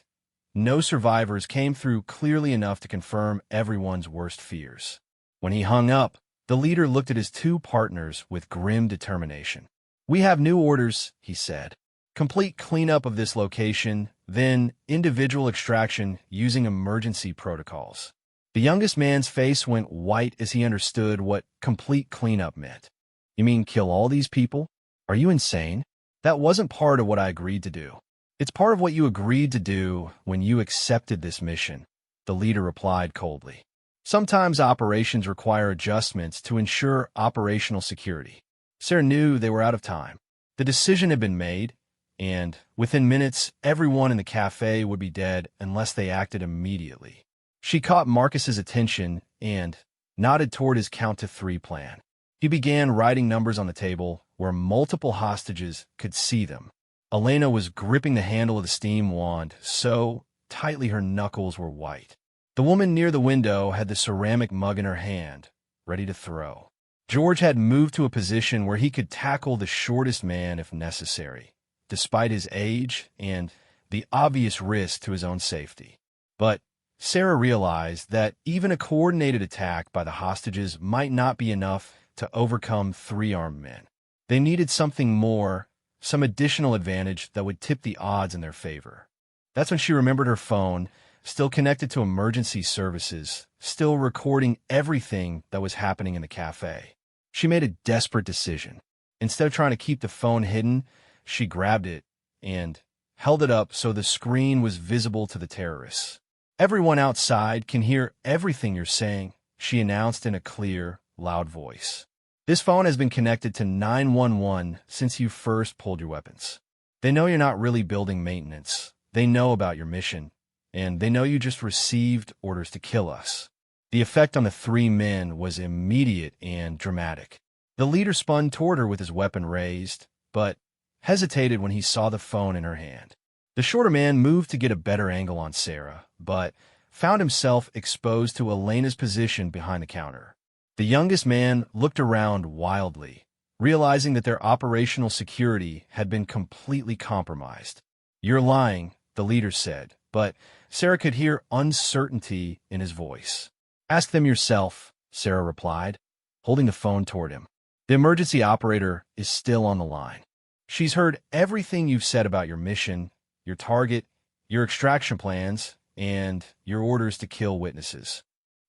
no survivors came through clearly enough to confirm everyone's worst fears. When he hung up, the leader looked at his two partners with grim determination. "We have new orders," he said. "Complete cleanup of this location, then individual extraction using emergency protocols." The youngest man's face went white as he understood what complete cleanup meant. "You mean kill all these people? Are you insane? That wasn't part of what I agreed to do." "It's part of what you agreed to do when you accepted this mission," the leader replied coldly. "Sometimes operations require adjustments to ensure operational security." Sarah knew they were out of time. The decision had been made, and within minutes, everyone in the cafe would be dead unless they acted immediately. She caught Marcus's attention and nodded toward his count-to-3 plan. He began writing numbers on the table where multiple hostages could see them. Elena was gripping the handle of the steam wand so tightly her knuckles were white. The woman near the window had the ceramic mug in her hand, ready to throw. George had moved to a position where he could tackle the shortest man if necessary, despite his age and the obvious risk to his own safety. But Sarah realized that even a coordinated attack by the hostages might not be enough to overcome 3 armed men. They needed something more, some additional advantage that would tip the odds in their favor. That's when she remembered her phone, still connected to emergency services, still recording everything that was happening in the cafe. She made a desperate decision. Instead of trying to keep the phone hidden, she grabbed it and held it up so the screen was visible to the terrorists. "Everyone outside can hear everything you're saying," she announced in a clear, loud voice. "This phone has been connected to 911 since you first pulled your weapons. They know you're not really building maintenance. They know about your mission, and they know you just received orders to kill us." The effect on the 3 men was immediate and dramatic. The leader spun toward her with his weapon raised, but hesitated when he saw the phone in her hand. The shorter man moved to get a better angle on Sarah, but found himself exposed to Elena's position behind the counter. The youngest man looked around wildly, realizing that their operational security had been completely compromised. "You're lying," the leader said, but Sarah could hear uncertainty in his voice. "Ask them yourself," Sarah replied, holding the phone toward him. "The emergency operator is still on the line. She's heard everything you've said about your mission, your target, your extraction plans, and your orders to kill witnesses."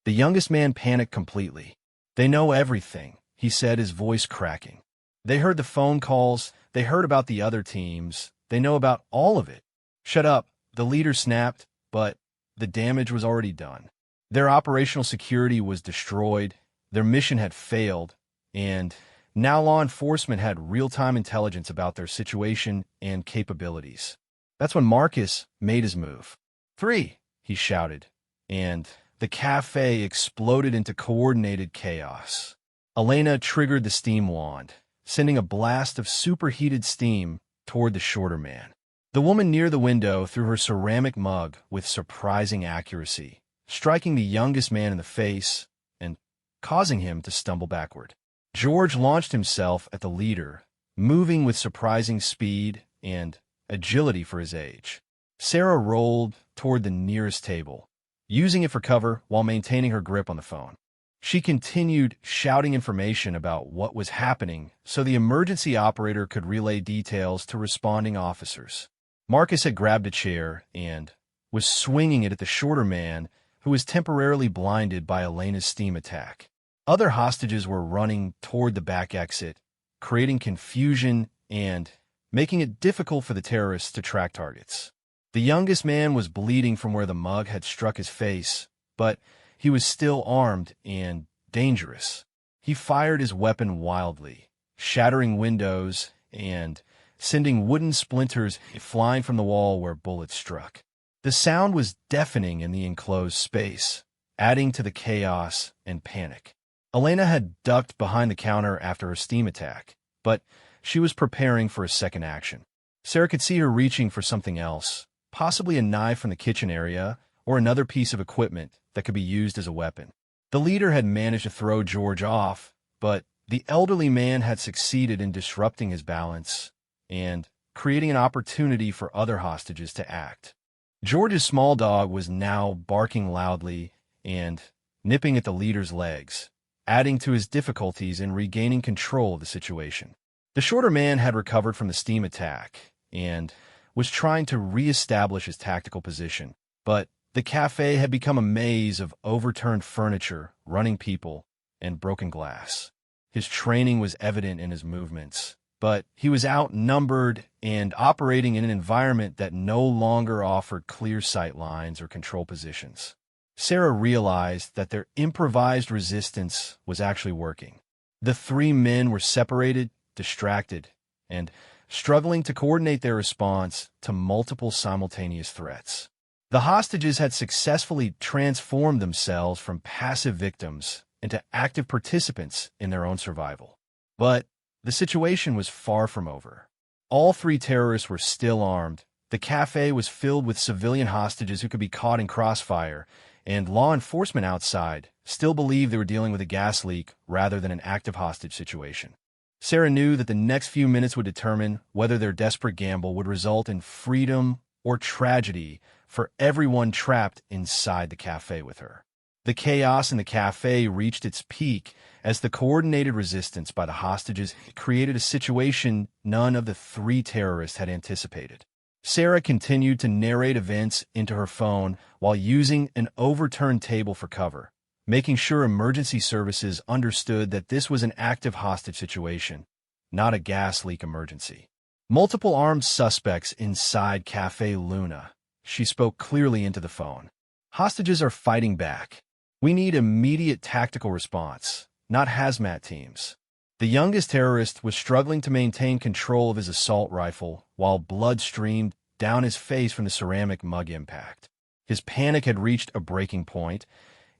The youngest man panicked completely. "They know everything," he said, his voice cracking. "They heard the phone calls, they heard about the other teams, they know about all of it." "Shut up," the leader snapped, but the damage was already done. Their operational security was destroyed, their mission had failed, and now law enforcement had real-time intelligence about their situation and capabilities. That's when Marcus made his move. "3," he shouted, and the cafe exploded into coordinated chaos. Elena triggered the steam wand, sending a blast of superheated steam toward the shorter man. The woman near the window threw her ceramic mug with surprising accuracy, striking the youngest man in the face and causing him to stumble backward. George launched himself at the leader, moving with surprising speed and agility for his age. Sarah rolled toward the nearest table, using it for cover while maintaining her grip on the phone. She continued shouting information about what was happening so the emergency operator could relay details to responding officers. Marcus had grabbed a chair and was swinging it at the shorter man who was temporarily blinded by Elena's steam attack. Other hostages were running toward the back exit, creating confusion and making it difficult for the terrorists to track targets. The youngest man was bleeding from where the mug had struck his face, but he was still armed and dangerous. He fired his weapon wildly, shattering windows and sending wooden splinters flying from the wall where bullets struck. The sound was deafening in the enclosed space, adding to the chaos and panic. Elena had ducked behind the counter after her steam attack, but she was preparing for a second action. Sarah could see her reaching for something else, possibly a knife from the kitchen area or another piece of equipment that could be used as a weapon. The leader had managed to throw George off, but the elderly man had succeeded in disrupting his balance and creating an opportunity for other hostages to act. George's small dog was now barking loudly and nipping at the leader's legs, adding to his difficulties in regaining control of the situation. The shorter man had recovered from the steam attack and was trying to reestablish his tactical position, but the cafe had become a maze of overturned furniture, running people, and broken glass. His training was evident in his movements, but he was outnumbered and operating in an environment that no longer offered clear sight lines or control positions. Sarah realized that their improvised resistance was actually working. The three men were separated, distracted, and struggling to coordinate their response to multiple simultaneous threats. The hostages had successfully transformed themselves from passive victims into active participants in their own survival. But the situation was far from over. All three terrorists were still armed. The cafe was filled with civilian hostages who could be caught in crossfire, and law enforcement outside still believed they were dealing with a gas leak rather than an active hostage situation. Sarah knew that the next few minutes would determine whether their desperate gamble would result in freedom or tragedy for everyone trapped inside the cafe with her. The chaos in the cafe reached its peak as the coordinated resistance by the hostages created a situation none of the three terrorists had anticipated. Sarah continued to narrate events into her phone while using an overturned table for cover, making sure emergency services understood that this was an active hostage situation, not a gas leak emergency. Multiple armed suspects inside Cafe Luna. She spoke clearly into the phone. Hostages are fighting back. We need immediate tactical response, not hazmat teams. The youngest terrorist was struggling to maintain control of his assault rifle while blood streamed down his face from the ceramic mug impact. His panic had reached a breaking point,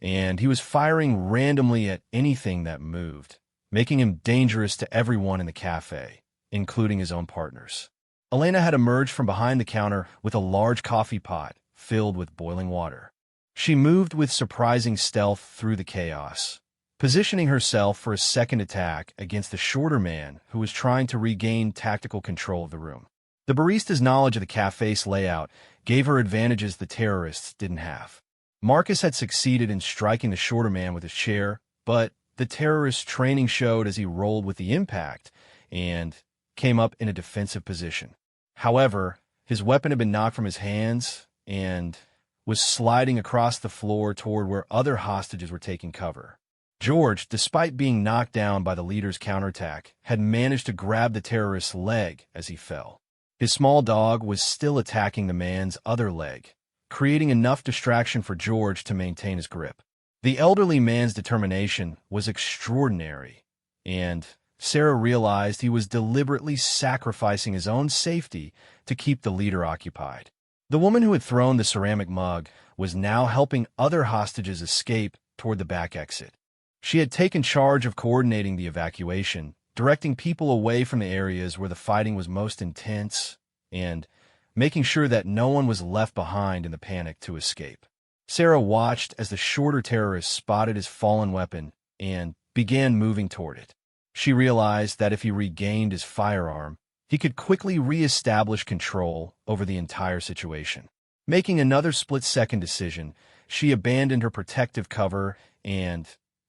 and he was firing randomly at anything that moved, making him dangerous to everyone in the cafe, including his own partners. Elena had emerged from behind the counter with a large coffee pot filled with boiling water. She moved with surprising stealth through the chaos, positioning herself for a second attack against the shorter man who was trying to regain tactical control of the room. The barista's knowledge of the cafe's layout gave her advantages the terrorists didn't have. Marcus had succeeded in striking the shorter man with his chair, but the terrorist's training showed as he rolled with the impact and came up in a defensive position. However, his weapon had been knocked from his hands and was sliding across the floor toward where other hostages were taking cover. George, despite being knocked down by the leader's counterattack, had managed to grab the terrorist's leg as he fell. His small dog was still attacking the man's other leg, creating enough distraction for George to maintain his grip. The elderly man's determination was extraordinary, and Sarah realized he was deliberately sacrificing his own safety to keep the leader occupied. The woman who had thrown the ceramic mug was now helping other hostages escape toward the back exit. She had taken charge of coordinating the evacuation, directing people away from the areas where the fighting was most intense, and making sure that no one was left behind in the panic to escape. Sarah watched as the shorter terrorist spotted his fallen weapon and began moving toward it. She realized that if he regained his firearm, he could quickly re-establish control over the entire situation. Making another split-second decision, she abandoned her protective cover and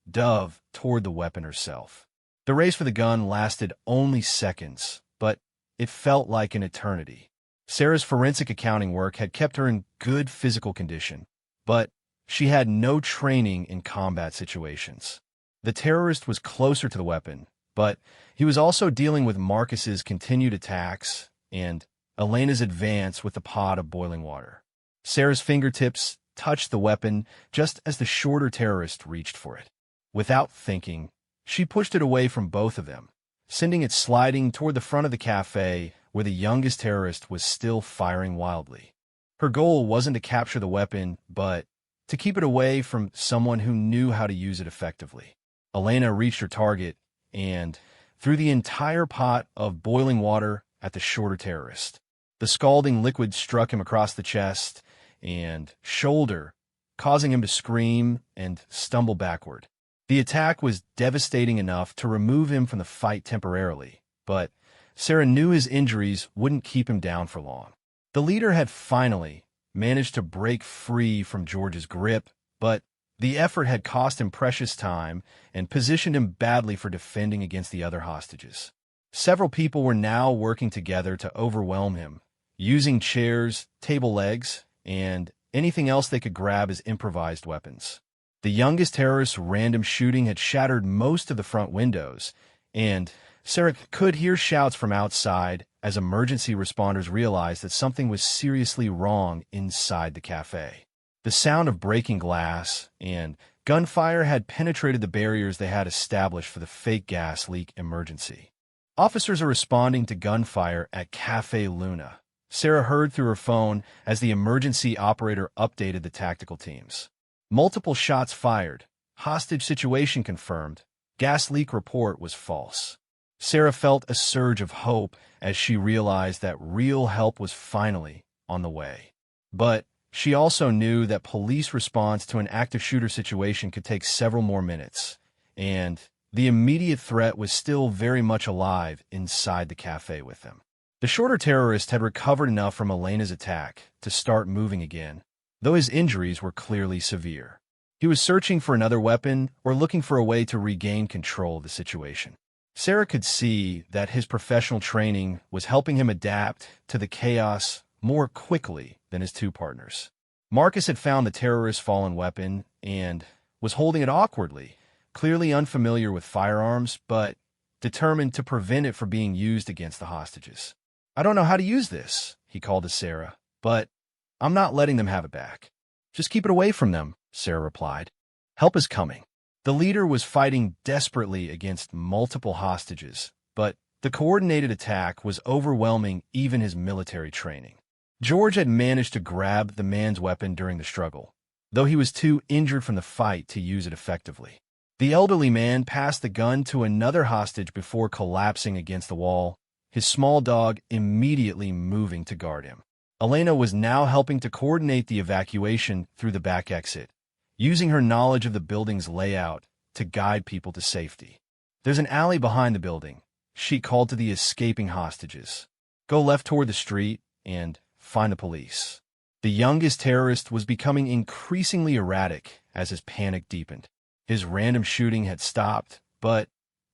dove toward the weapon herself. The race for the gun lasted only seconds, but it felt like an eternity. Sarah's forensic accounting work had kept her in good physical condition, but she had no training in combat situations. The terrorist was closer to the weapon, but he was also dealing with Marcus's continued attacks and Elena's advance with the pot of boiling water. Sarah's fingertips touched the weapon just as the shorter terrorist reached for it. Without thinking, she pushed it away from both of them, sending it sliding toward the front of the cafe where the youngest terrorist was still firing wildly. Her goal wasn't to capture the weapon, but to keep it away from someone who knew how to use it effectively. Elena reached her target and threw the entire pot of boiling water at the shorter terrorist. The scalding liquid struck him across the chest and shoulder, causing him to scream and stumble backward. The attack was devastating enough to remove him from the fight temporarily, but Sarah knew his injuries wouldn't keep him down for long. The leader had finally managed to break free from George's grip, but the effort had cost him precious time and positioned him badly for defending against the other hostages. Several people were now working together to overwhelm him, using chairs, table legs, and anything else they could grab as improvised weapons. The youngest terrorist's random shooting had shattered most of the front windows, and Sarah could hear shouts from outside as emergency responders realized that something was seriously wrong inside the cafe. The sound of breaking glass and gunfire had penetrated the barriers they had established for the fake gas leak emergency. Officers are responding to gunfire at Café Luna, Sarah heard through her phone as the emergency operator updated the tactical teams. Multiple shots fired, hostage situation confirmed, gas leak report was false. Sarah felt a surge of hope as she realized that real help was finally on the way. But she also knew that police response to an active shooter situation could take several more minutes, and the immediate threat was still very much alive inside the cafe with them. The shorter terrorist had recovered enough from Elena's attack to start moving again, though his injuries were clearly severe. He was searching for another weapon or looking for a way to regain control of the situation. Sarah could see that his professional training was helping him adapt to the chaos more quickly than his two partners. Marcus had found the terrorist's fallen weapon and was holding it awkwardly, clearly unfamiliar with firearms, but determined to prevent it from being used against the hostages. "I don't know how to use this," he called to Sarah, "but I'm not letting them have it back." "Just keep it away from them," Sarah replied. "Help is coming." The leader was fighting desperately against multiple hostages, but the coordinated attack was overwhelming even his military training. George had managed to grab the man's weapon during the struggle, though he was too injured from the fight to use it effectively. The elderly man passed the gun to another hostage before collapsing against the wall, his small dog immediately moving to guard him. Elena was now helping to coordinate the evacuation through the back exit, using her knowledge of the building's layout to guide people to safety. "There's an alley behind the building," she called to the escaping hostages. "Go left toward the street and find the police." The youngest terrorist was becoming increasingly erratic as his panic deepened. His random shooting had stopped, but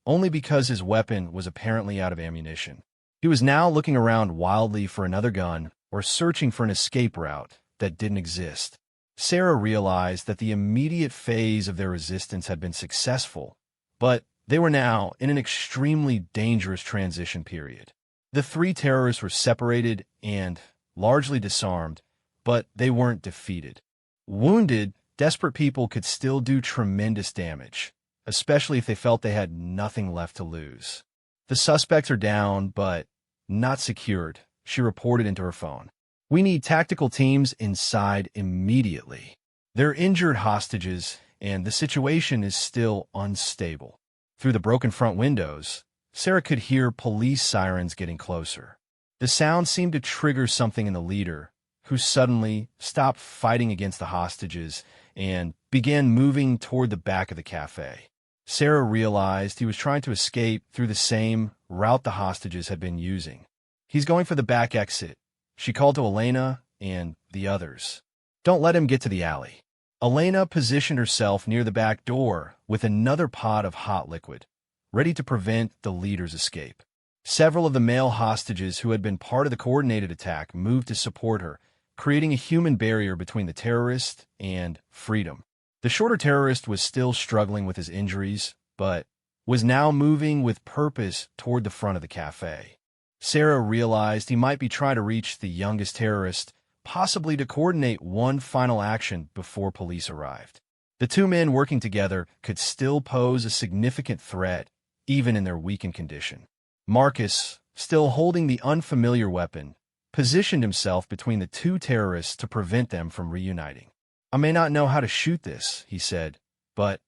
only because his weapon was apparently out of ammunition. He was now looking around wildly for another gun or searching for an escape route that didn't exist. Sarah realized that the immediate phase of their resistance had been successful, but they were now in an extremely dangerous transition period. The three terrorists were separated and largely disarmed, but they weren't defeated. Wounded, desperate people could still do tremendous damage, especially if they felt they had nothing left to lose. "The suspects are down, but not secured," she reported into her phone. "We need tactical teams inside immediately. They're injured hostages, and the situation is still unstable." Through the broken front windows, Sarah could hear police sirens getting closer. The sound seemed to trigger something in the leader, who suddenly stopped fighting against the hostages and began moving toward the back of the cafe. Sarah realized he was trying to escape through the same route the hostages had been using. "He's going for the back exit," she called to Elena and the others. "Don't let him get to the alley." Elena positioned herself near the back door with another pot of hot liquid, ready to prevent the leader's escape. Several of the male hostages who had been part of the coordinated attack moved to support her, creating a human barrier between the terrorist and freedom. The shorter terrorist was still struggling with his injuries, but was now moving with purpose toward the front of the cafe. Sarah realized he might be trying to reach the youngest terrorist, possibly to coordinate one final action before police arrived. The two men working together could still pose a significant threat, even in their weakened condition. Marcus, still holding the unfamiliar weapon, positioned himself between the two terrorists to prevent them from reuniting. "I may not know how to shoot this," he said, "but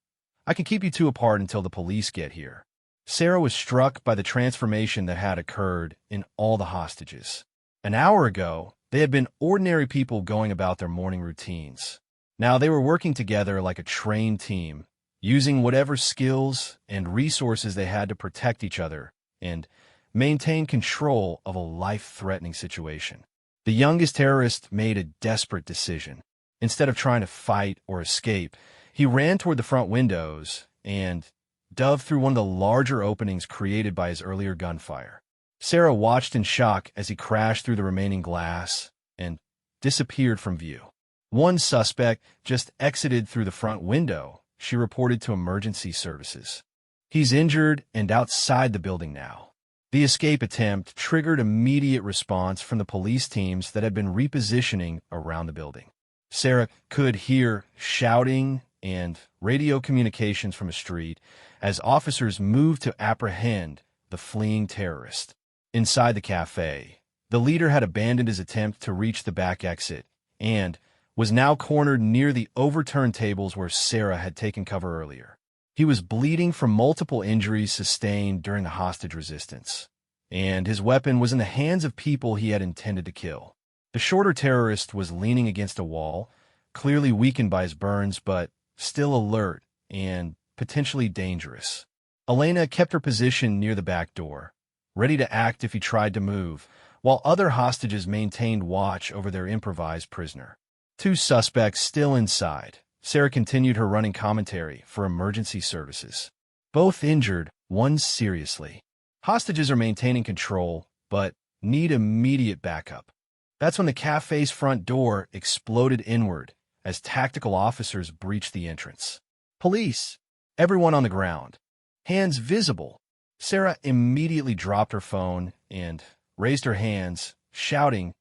I can keep you two apart until the police get here." Sarah was struck by the transformation that had occurred in all the hostages. An hour ago, they had been ordinary people going about their morning routines. Now they were working together like a trained team, using whatever skills and resources they had to protect each other and maintain control of a life-threatening situation. The youngest terrorist made a desperate decision. Instead of trying to fight or escape, he ran toward the front windows and dove through one of the larger openings created by his earlier gunfire. Sarah watched in shock as he crashed through the remaining glass and disappeared from view. One suspect just exited through the front window, she reported to emergency services. He's injured and outside the building now. The escape attempt triggered immediate response from the police teams that had been repositioning around the building. Sarah could hear shouting and radio communications from a street as officers moved to apprehend the fleeing terrorist. Inside the cafe, the leader had abandoned his attempt to reach the back exit and was now cornered near the overturned tables where Sarah had taken cover earlier. He was bleeding from multiple injuries sustained during the hostage resistance, and his weapon was in the hands of people he had intended to kill. The shorter terrorist was leaning against a wall, clearly weakened by his burns, but still alert and potentially dangerous. Elena kept her position near the back door, ready to act if he tried to move, while other hostages maintained watch over their improvised prisoner. Two suspects still inside. Sarah continued her running commentary for emergency services. Both injured, one seriously. Hostages are maintaining control, but need immediate backup. That's when the cafe's front door exploded inward as tactical officers breached the entrance. Police! Everyone on the ground. Hands visible. Sarah immediately dropped her phone and raised her hands, shouting,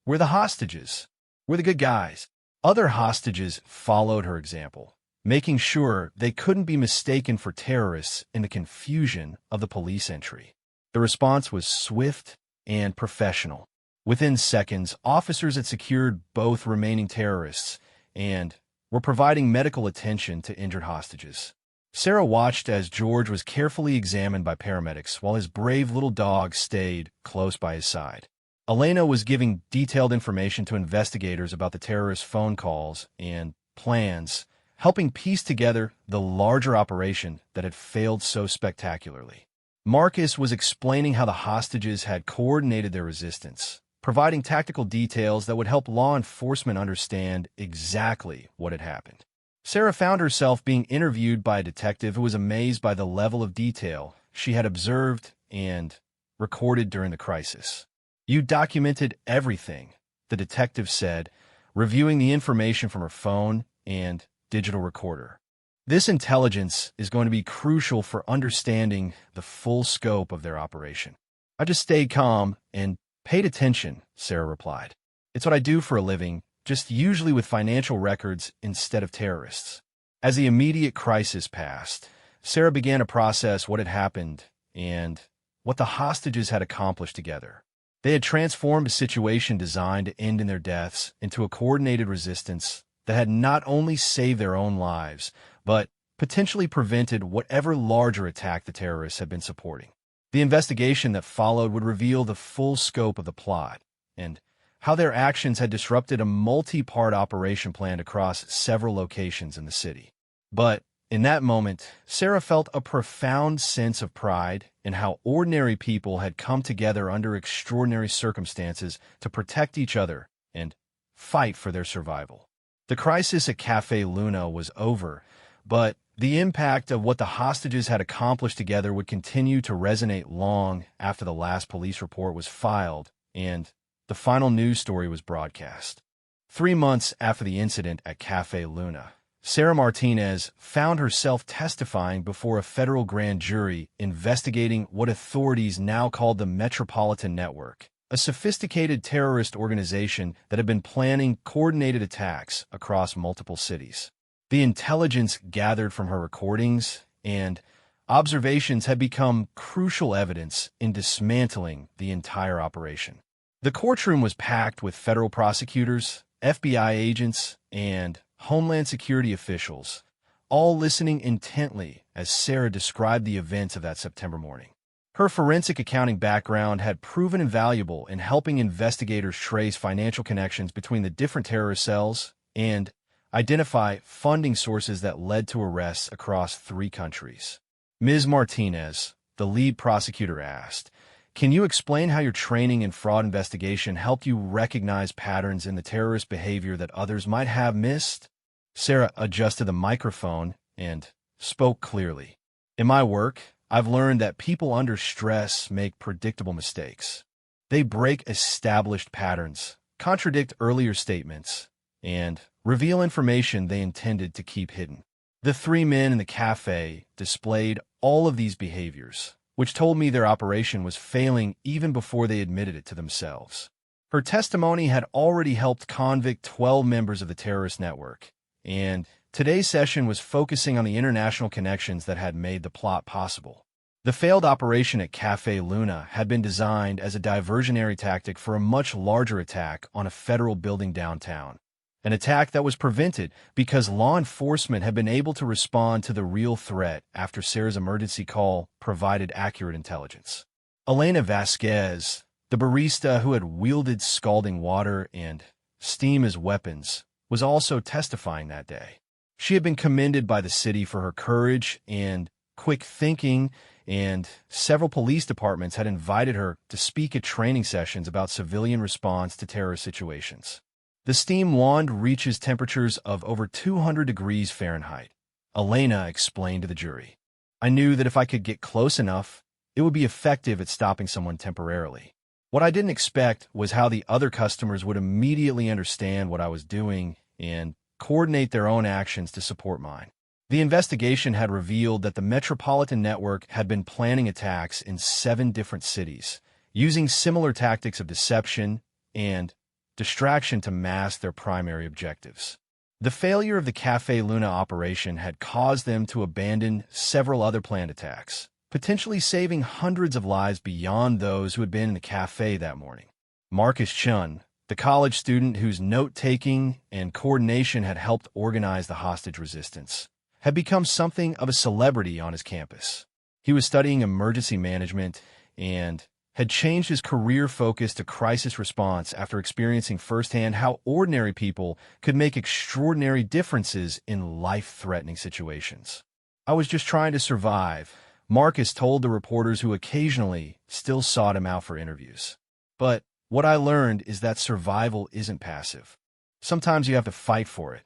"We're the hostages. We're the good guys." Other hostages followed her example, making sure they couldn't be mistaken for terrorists in the confusion of the police entry. The response was swift and professional. Within seconds, officers had secured both remaining terrorists and were providing medical attention to injured hostages. Sarah watched as George was carefully examined by paramedics while his brave little dog stayed close by his side. Elena was giving detailed information to investigators about the terrorist phone calls and plans, helping piece together the larger operation that had failed so spectacularly. Marcus was explaining how the hostages had coordinated their resistance, providing tactical details that would help law enforcement understand exactly what had happened. Sarah found herself being interviewed by a detective who was amazed by the level of detail she had observed and recorded during the crisis. "You documented everything," the detective said, reviewing the information from her phone and digital recorder. "This intelligence is going to be crucial for understanding the full scope of their operation." "I just stayed calm and paid attention," Sarah replied. "It's what I do for a living, just usually with financial records instead of terrorists." As the immediate crisis passed, Sarah began to process what had happened and what the hostages had accomplished together. They had transformed a situation designed to end in their deaths into a coordinated resistance that had not only saved their own lives, but potentially prevented whatever larger attack the terrorists had been supporting. The investigation that followed would reveal the full scope of the plot and how their actions had disrupted a multi-part operation planned across several locations in the city. But in that moment, Sarah felt a profound sense of pride in how ordinary people had come together under extraordinary circumstances to protect each other and fight for their survival. The crisis at Café Luna was over, but the impact of what the hostages had accomplished together would continue to resonate long after the last police report was filed and the final news story was broadcast. 3 months after the incident at Café Luna, Sarah Martinez found herself testifying before a federal grand jury investigating what authorities now called the Metropolitan Network, a sophisticated terrorist organization that had been planning coordinated attacks across multiple cities. The intelligence gathered from her recordings and observations had become crucial evidence in dismantling the entire operation. The courtroom was packed with federal prosecutors, FBI agents, and Homeland Security officials, all listening intently as Sarah described the events of that September morning. Her forensic accounting background had proven invaluable in helping investigators trace financial connections between the different terrorist cells and identify funding sources that led to arrests across 3 countries. Ms. Martinez, the lead prosecutor, asked, Can you explain how your training in fraud investigation helped you recognize patterns in the terrorist behavior that others might have missed? Sarah adjusted the microphone and spoke clearly. In my work, I've learned that people under stress make predictable mistakes. They break established patterns, contradict earlier statements, and reveal information they intended to keep hidden. The three men in the cafe displayed all of these behaviors, which told me their operation was failing even before they admitted it to themselves. Her testimony had already helped convict 12 members of the terrorist network, and today's session was focusing on the international connections that had made the plot possible. The failed operation at Café Luna had been designed as a diversionary tactic for a much larger attack on a federal building downtown, an attack that was prevented because law enforcement had been able to respond to the real threat after Sarah's emergency call provided accurate intelligence. Elena Vasquez, the barista who had wielded scalding water and steam as weapons, was also testifying that day. She had been commended by the city for her courage and quick thinking, and several police departments had invited her to speak at training sessions about civilian response to terrorist situations. The steam wand reaches temperatures of over 200 degrees Fahrenheit, Elena explained to the jury. I knew that if I could get close enough, it would be effective at stopping someone temporarily. What I didn't expect was how the other customers would immediately understand what I was doing and coordinate their own actions to support mine. The investigation had revealed that the Metropolitan Network had been planning attacks in 7 different cities, using similar tactics of deception and distraction to mask their primary objectives. The failure of the Café Luna operation had caused them to abandon several other planned attacks, potentially saving hundreds of lives beyond those who had been in the cafe that morning. Marcus Chun, the college student whose note-taking and coordination had helped organize the hostage resistance, had become something of a celebrity on his campus. He was studying emergency management and had changed his career focus to crisis response after experiencing firsthand how ordinary people could make extraordinary differences in life-threatening situations. I was just trying to survive, Marcus told the reporters who occasionally still sought him out for interviews. But what I learned is that survival isn't passive. Sometimes you have to fight for it.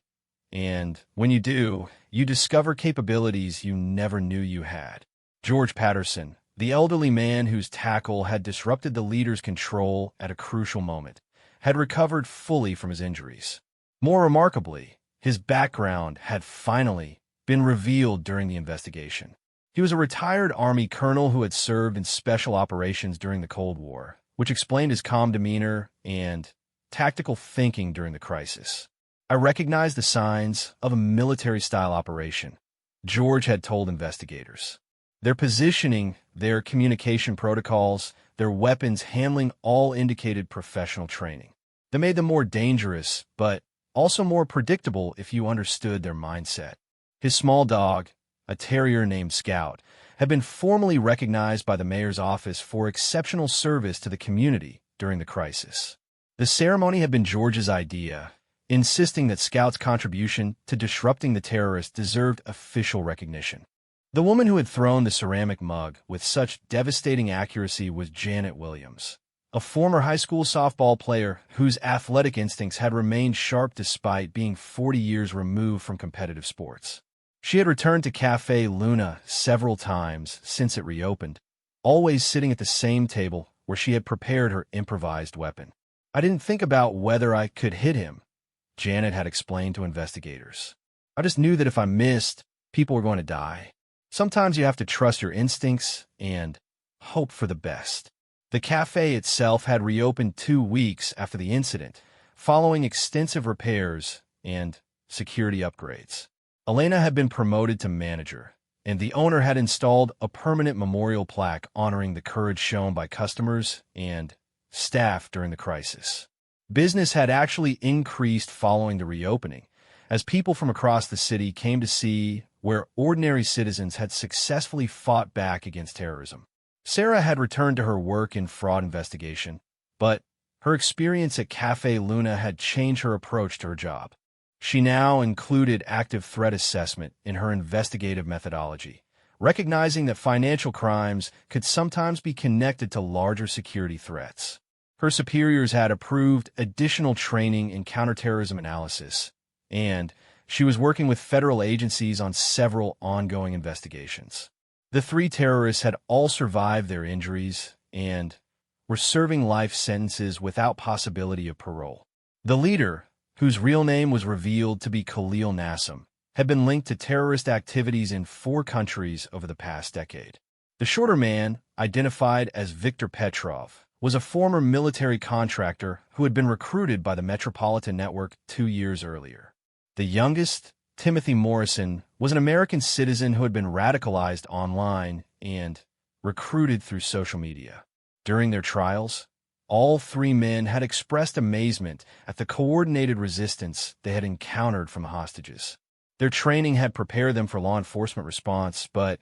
And when you do, you discover capabilities you never knew you had. George Patterson, the elderly man whose tackle had disrupted the leader's control at a crucial moment, had recovered fully from his injuries. More remarkably, his background had finally been revealed during the investigation. He was a retired Army colonel who had served in special operations during the Cold War, which explained his calm demeanor and tactical thinking during the crisis. I recognized the signs of a military-style operation, George had told investigators. Their positioning, their communication protocols, their weapons handling all indicated professional training. They made them more dangerous, but also more predictable if you understood their mindset. His small dog, a terrier named Scout, had been formally recognized by the mayor's office for exceptional service to the community during the crisis. The ceremony had been George's idea, insisting that Scout's contribution to disrupting the terrorists deserved official recognition. The woman who had thrown the ceramic mug with such devastating accuracy was Janet Williams, a former high school softball player whose athletic instincts had remained sharp despite being 40 years removed from competitive sports. She had returned to Café Luna several times since it reopened, always sitting at the same table where she had prepared her improvised weapon. I didn't think about whether I could hit him, Janet had explained to investigators. I just knew that if I missed, people were going to die. Sometimes you have to trust your instincts and hope for the best. The cafe itself had reopened 2 weeks after the incident, following extensive repairs and security upgrades. Elena had been promoted to manager, and the owner had installed a permanent memorial plaque honoring the courage shown by customers and staff during the crisis. Business had actually increased following the reopening, as people from across the city came to see where ordinary citizens had successfully fought back against terrorism. Sarah had returned to her work in fraud investigation, but her experience at Café Luna had changed her approach to her job. She now included active threat assessment in her investigative methodology, recognizing that financial crimes could sometimes be connected to larger security threats. Her superiors had approved additional training in counterterrorism analysis, and she was working with federal agencies on several ongoing investigations. The three terrorists had all survived their injuries and were serving life sentences without possibility of parole. The leader, whose real name was revealed to be Khalil Nassim, had been linked to terrorist activities in 4 countries over the past decade. The shorter man, identified as Viktor Petrov, was a former military contractor who had been recruited by the Metropolitan Network 2 years earlier. The youngest, Timothy Morrison, was an American citizen who had been radicalized online and recruited through social media. During their trials, all 3 men had expressed amazement at the coordinated resistance they had encountered from the hostages. Their training had prepared them for law enforcement response, but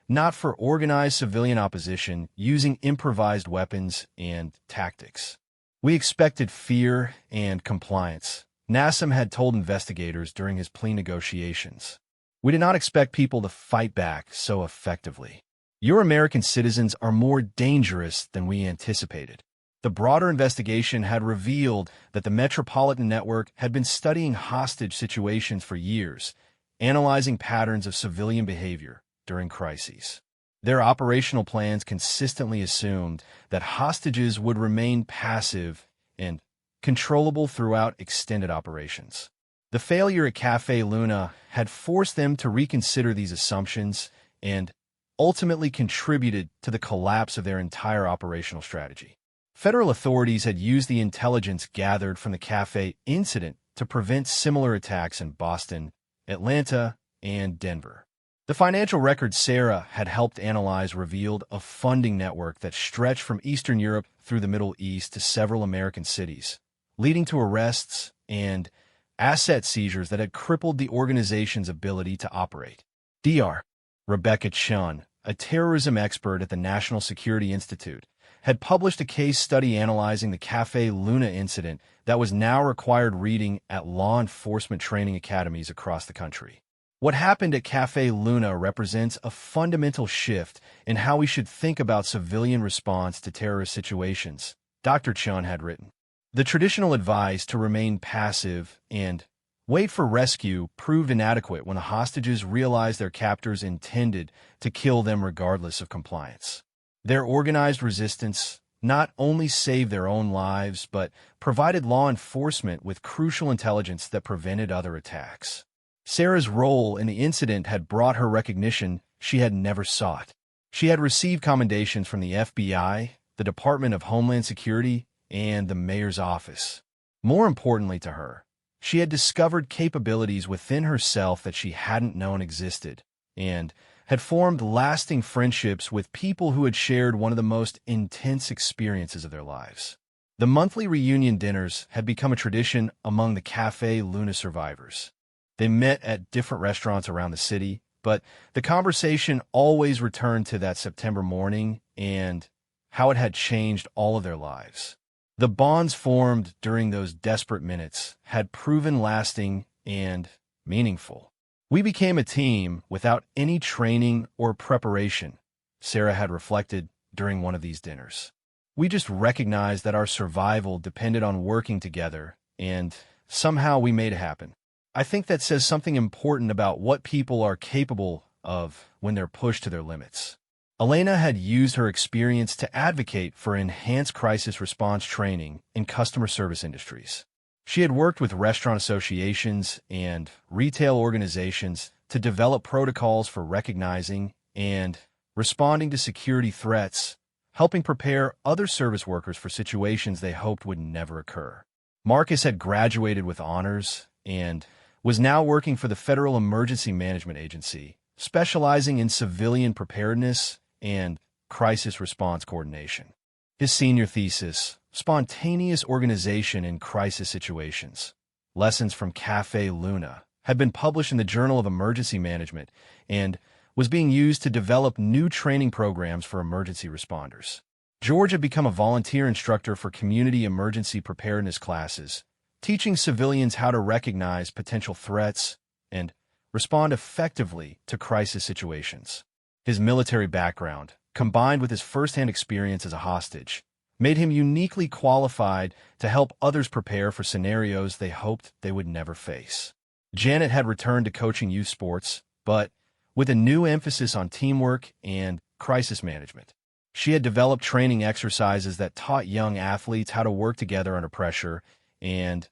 not for organized civilian opposition using improvised weapons and tactics. "We expected fear and compliance," Nassim had told investigators during his plea negotiations. "We did not expect people to fight back so effectively. Your American citizens are more dangerous than we anticipated." The broader investigation had revealed that the Metropolitan Network had been studying hostage situations for years, analyzing patterns of civilian behavior during crises. Their operational plans consistently assumed that hostages would remain passive and controllable throughout extended operations. The failure at Café Luna had forced them to reconsider these assumptions and ultimately contributed to the collapse of their entire operational strategy. Federal authorities had used the intelligence gathered from the Café incident to prevent similar attacks in Boston, Atlanta, and Denver. The financial records Sarah had helped analyze revealed a funding network that stretched from Eastern Europe through the Middle East to several American cities, leading to arrests and asset seizures that had crippled the organization's ability to operate. Dr. Rebecca Chun, a terrorism expert at the National Security Institute, had published a case study analyzing the Café Luna incident that was now required reading at law enforcement training academies across the country. "What happened at Café Luna represents a fundamental shift in how we should think about civilian response to terrorist situations," Dr. Chun had written. "The traditional advice to remain passive and wait for rescue proved inadequate when the hostages realized their captors intended to kill them regardless of compliance. Their organized resistance not only saved their own lives, but provided law enforcement with crucial intelligence that prevented other attacks." Sarah's role in the incident had brought her recognition she had never sought. She had received commendations from the FBI, the Department of Homeland Security, and the mayor's office. More importantly to her, she had discovered capabilities within herself that she hadn't known existed, and had formed lasting friendships with people who had shared one of the most intense experiences of their lives. The monthly reunion dinners had become a tradition among the Café Luna survivors. They met at different restaurants around the city, but the conversation always returned to that September morning and how it had changed all of their lives. The bonds formed during those desperate minutes had proven lasting and meaningful. "We became a team without any training or preparation," Sarah had reflected during one of these dinners. "We just recognized that our survival depended on working together, and somehow we made it happen." I think that says something important about what people are capable of when they're pushed to their limits. Elena had used her experience to advocate for enhanced crisis response training in customer service industries. She had worked with restaurant associations and retail organizations to develop protocols for recognizing and responding to security threats, helping prepare other service workers for situations they hoped would never occur. Marcus had graduated with honors and was now working for the Federal Emergency Management Agency, specializing in civilian preparedness and crisis response coordination. His senior thesis, Spontaneous Organization in Crisis Situations, Lessons from Café Luna, had been published in the Journal of Emergency Management and was being used to develop new training programs for emergency responders. George had become a volunteer instructor for community emergency preparedness classes, teaching civilians how to recognize potential threats and respond effectively to crisis situations. His military background, combined with his first-hand experience as a hostage, made him uniquely qualified to help others prepare for scenarios they hoped they would never face. Janet had returned to coaching youth sports, but with a new emphasis on teamwork and crisis management. She had developed training exercises that taught young athletes how to work together under pressure and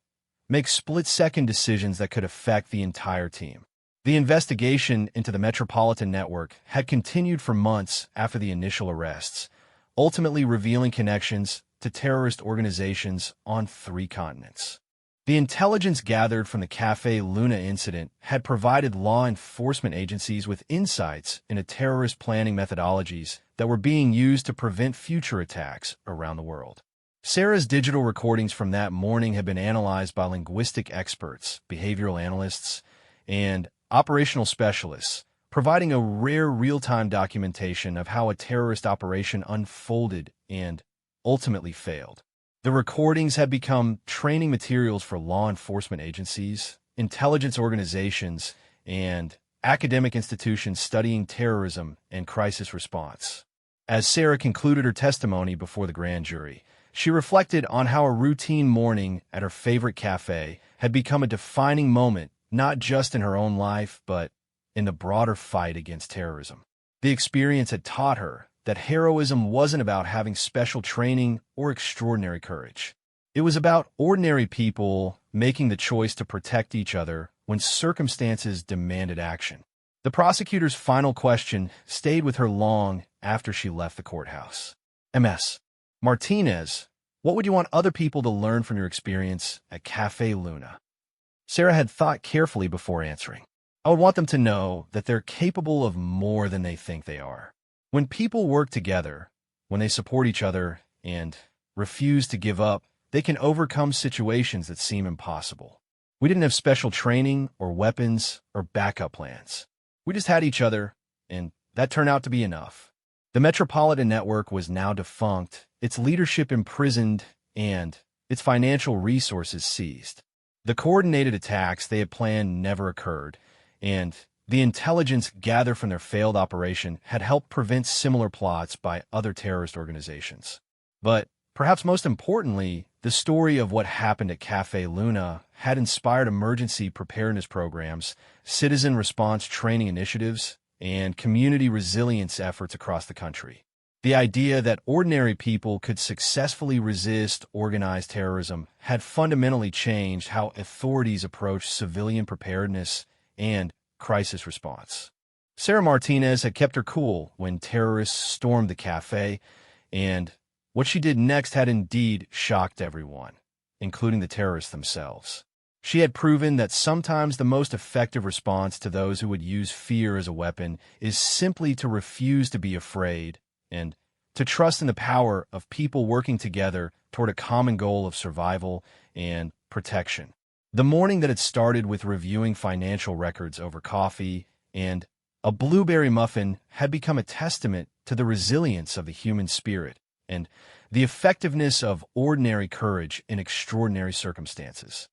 make split-second decisions that could affect the entire team. The investigation into the Metropolitan Network had continued for months after the initial arrests, ultimately revealing connections to terrorist organizations on 3 continents. The intelligence gathered from the Café Luna incident had provided law enforcement agencies with insights into terrorist planning methodologies that were being used to prevent future attacks around the world. Sarah's digital recordings from that morning had been analyzed by linguistic experts, behavioral analysts, and operational specialists, providing a rare real-time documentation of how a terrorist operation unfolded and ultimately failed. The recordings had become training materials for law enforcement agencies, intelligence organizations, and academic institutions studying terrorism and crisis response. As Sarah concluded her testimony before the grand jury, she reflected on how a routine morning at her favorite cafe had become a defining moment, not just in her own life, but in the broader fight against terrorism. The experience had taught her that heroism wasn't about having special training or extraordinary courage. It was about ordinary people making the choice to protect each other when circumstances demanded action. The prosecutor's final question stayed with her long after she left the courthouse. Ms. Martinez, what would you want other people to learn from your experience at Café Luna? Sarah had thought carefully before answering. I would want them to know that they're capable of more than they think they are. When people work together, when they support each other and refuse to give up, they can overcome situations that seem impossible. We didn't have special training or weapons or backup plans. We just had each other, and that turned out to be enough. The Metropolitan Network was now defunct, its leadership imprisoned, and its financial resources seized. The coordinated attacks they had planned never occurred, and the intelligence gathered from their failed operation had helped prevent similar plots by other terrorist organizations. But perhaps most importantly, the story of what happened at Café Luna had inspired emergency preparedness programs, citizen response training initiatives, and community resilience efforts across the country. The idea that ordinary people could successfully resist organized terrorism had fundamentally changed how authorities approach civilian preparedness and crisis response. Sarah Martinez had kept her cool when terrorists stormed the cafe, and what she did next had indeed shocked everyone, including the terrorists themselves. She had proven that sometimes the most effective response to those who would use fear as a weapon is simply to refuse to be afraid and to trust in the power of people working together toward a common goal of survival and protection. The morning that had started with reviewing financial records over coffee and a blueberry muffin had become a testament to the resilience of the human spirit and the effectiveness of ordinary courage in extraordinary circumstances.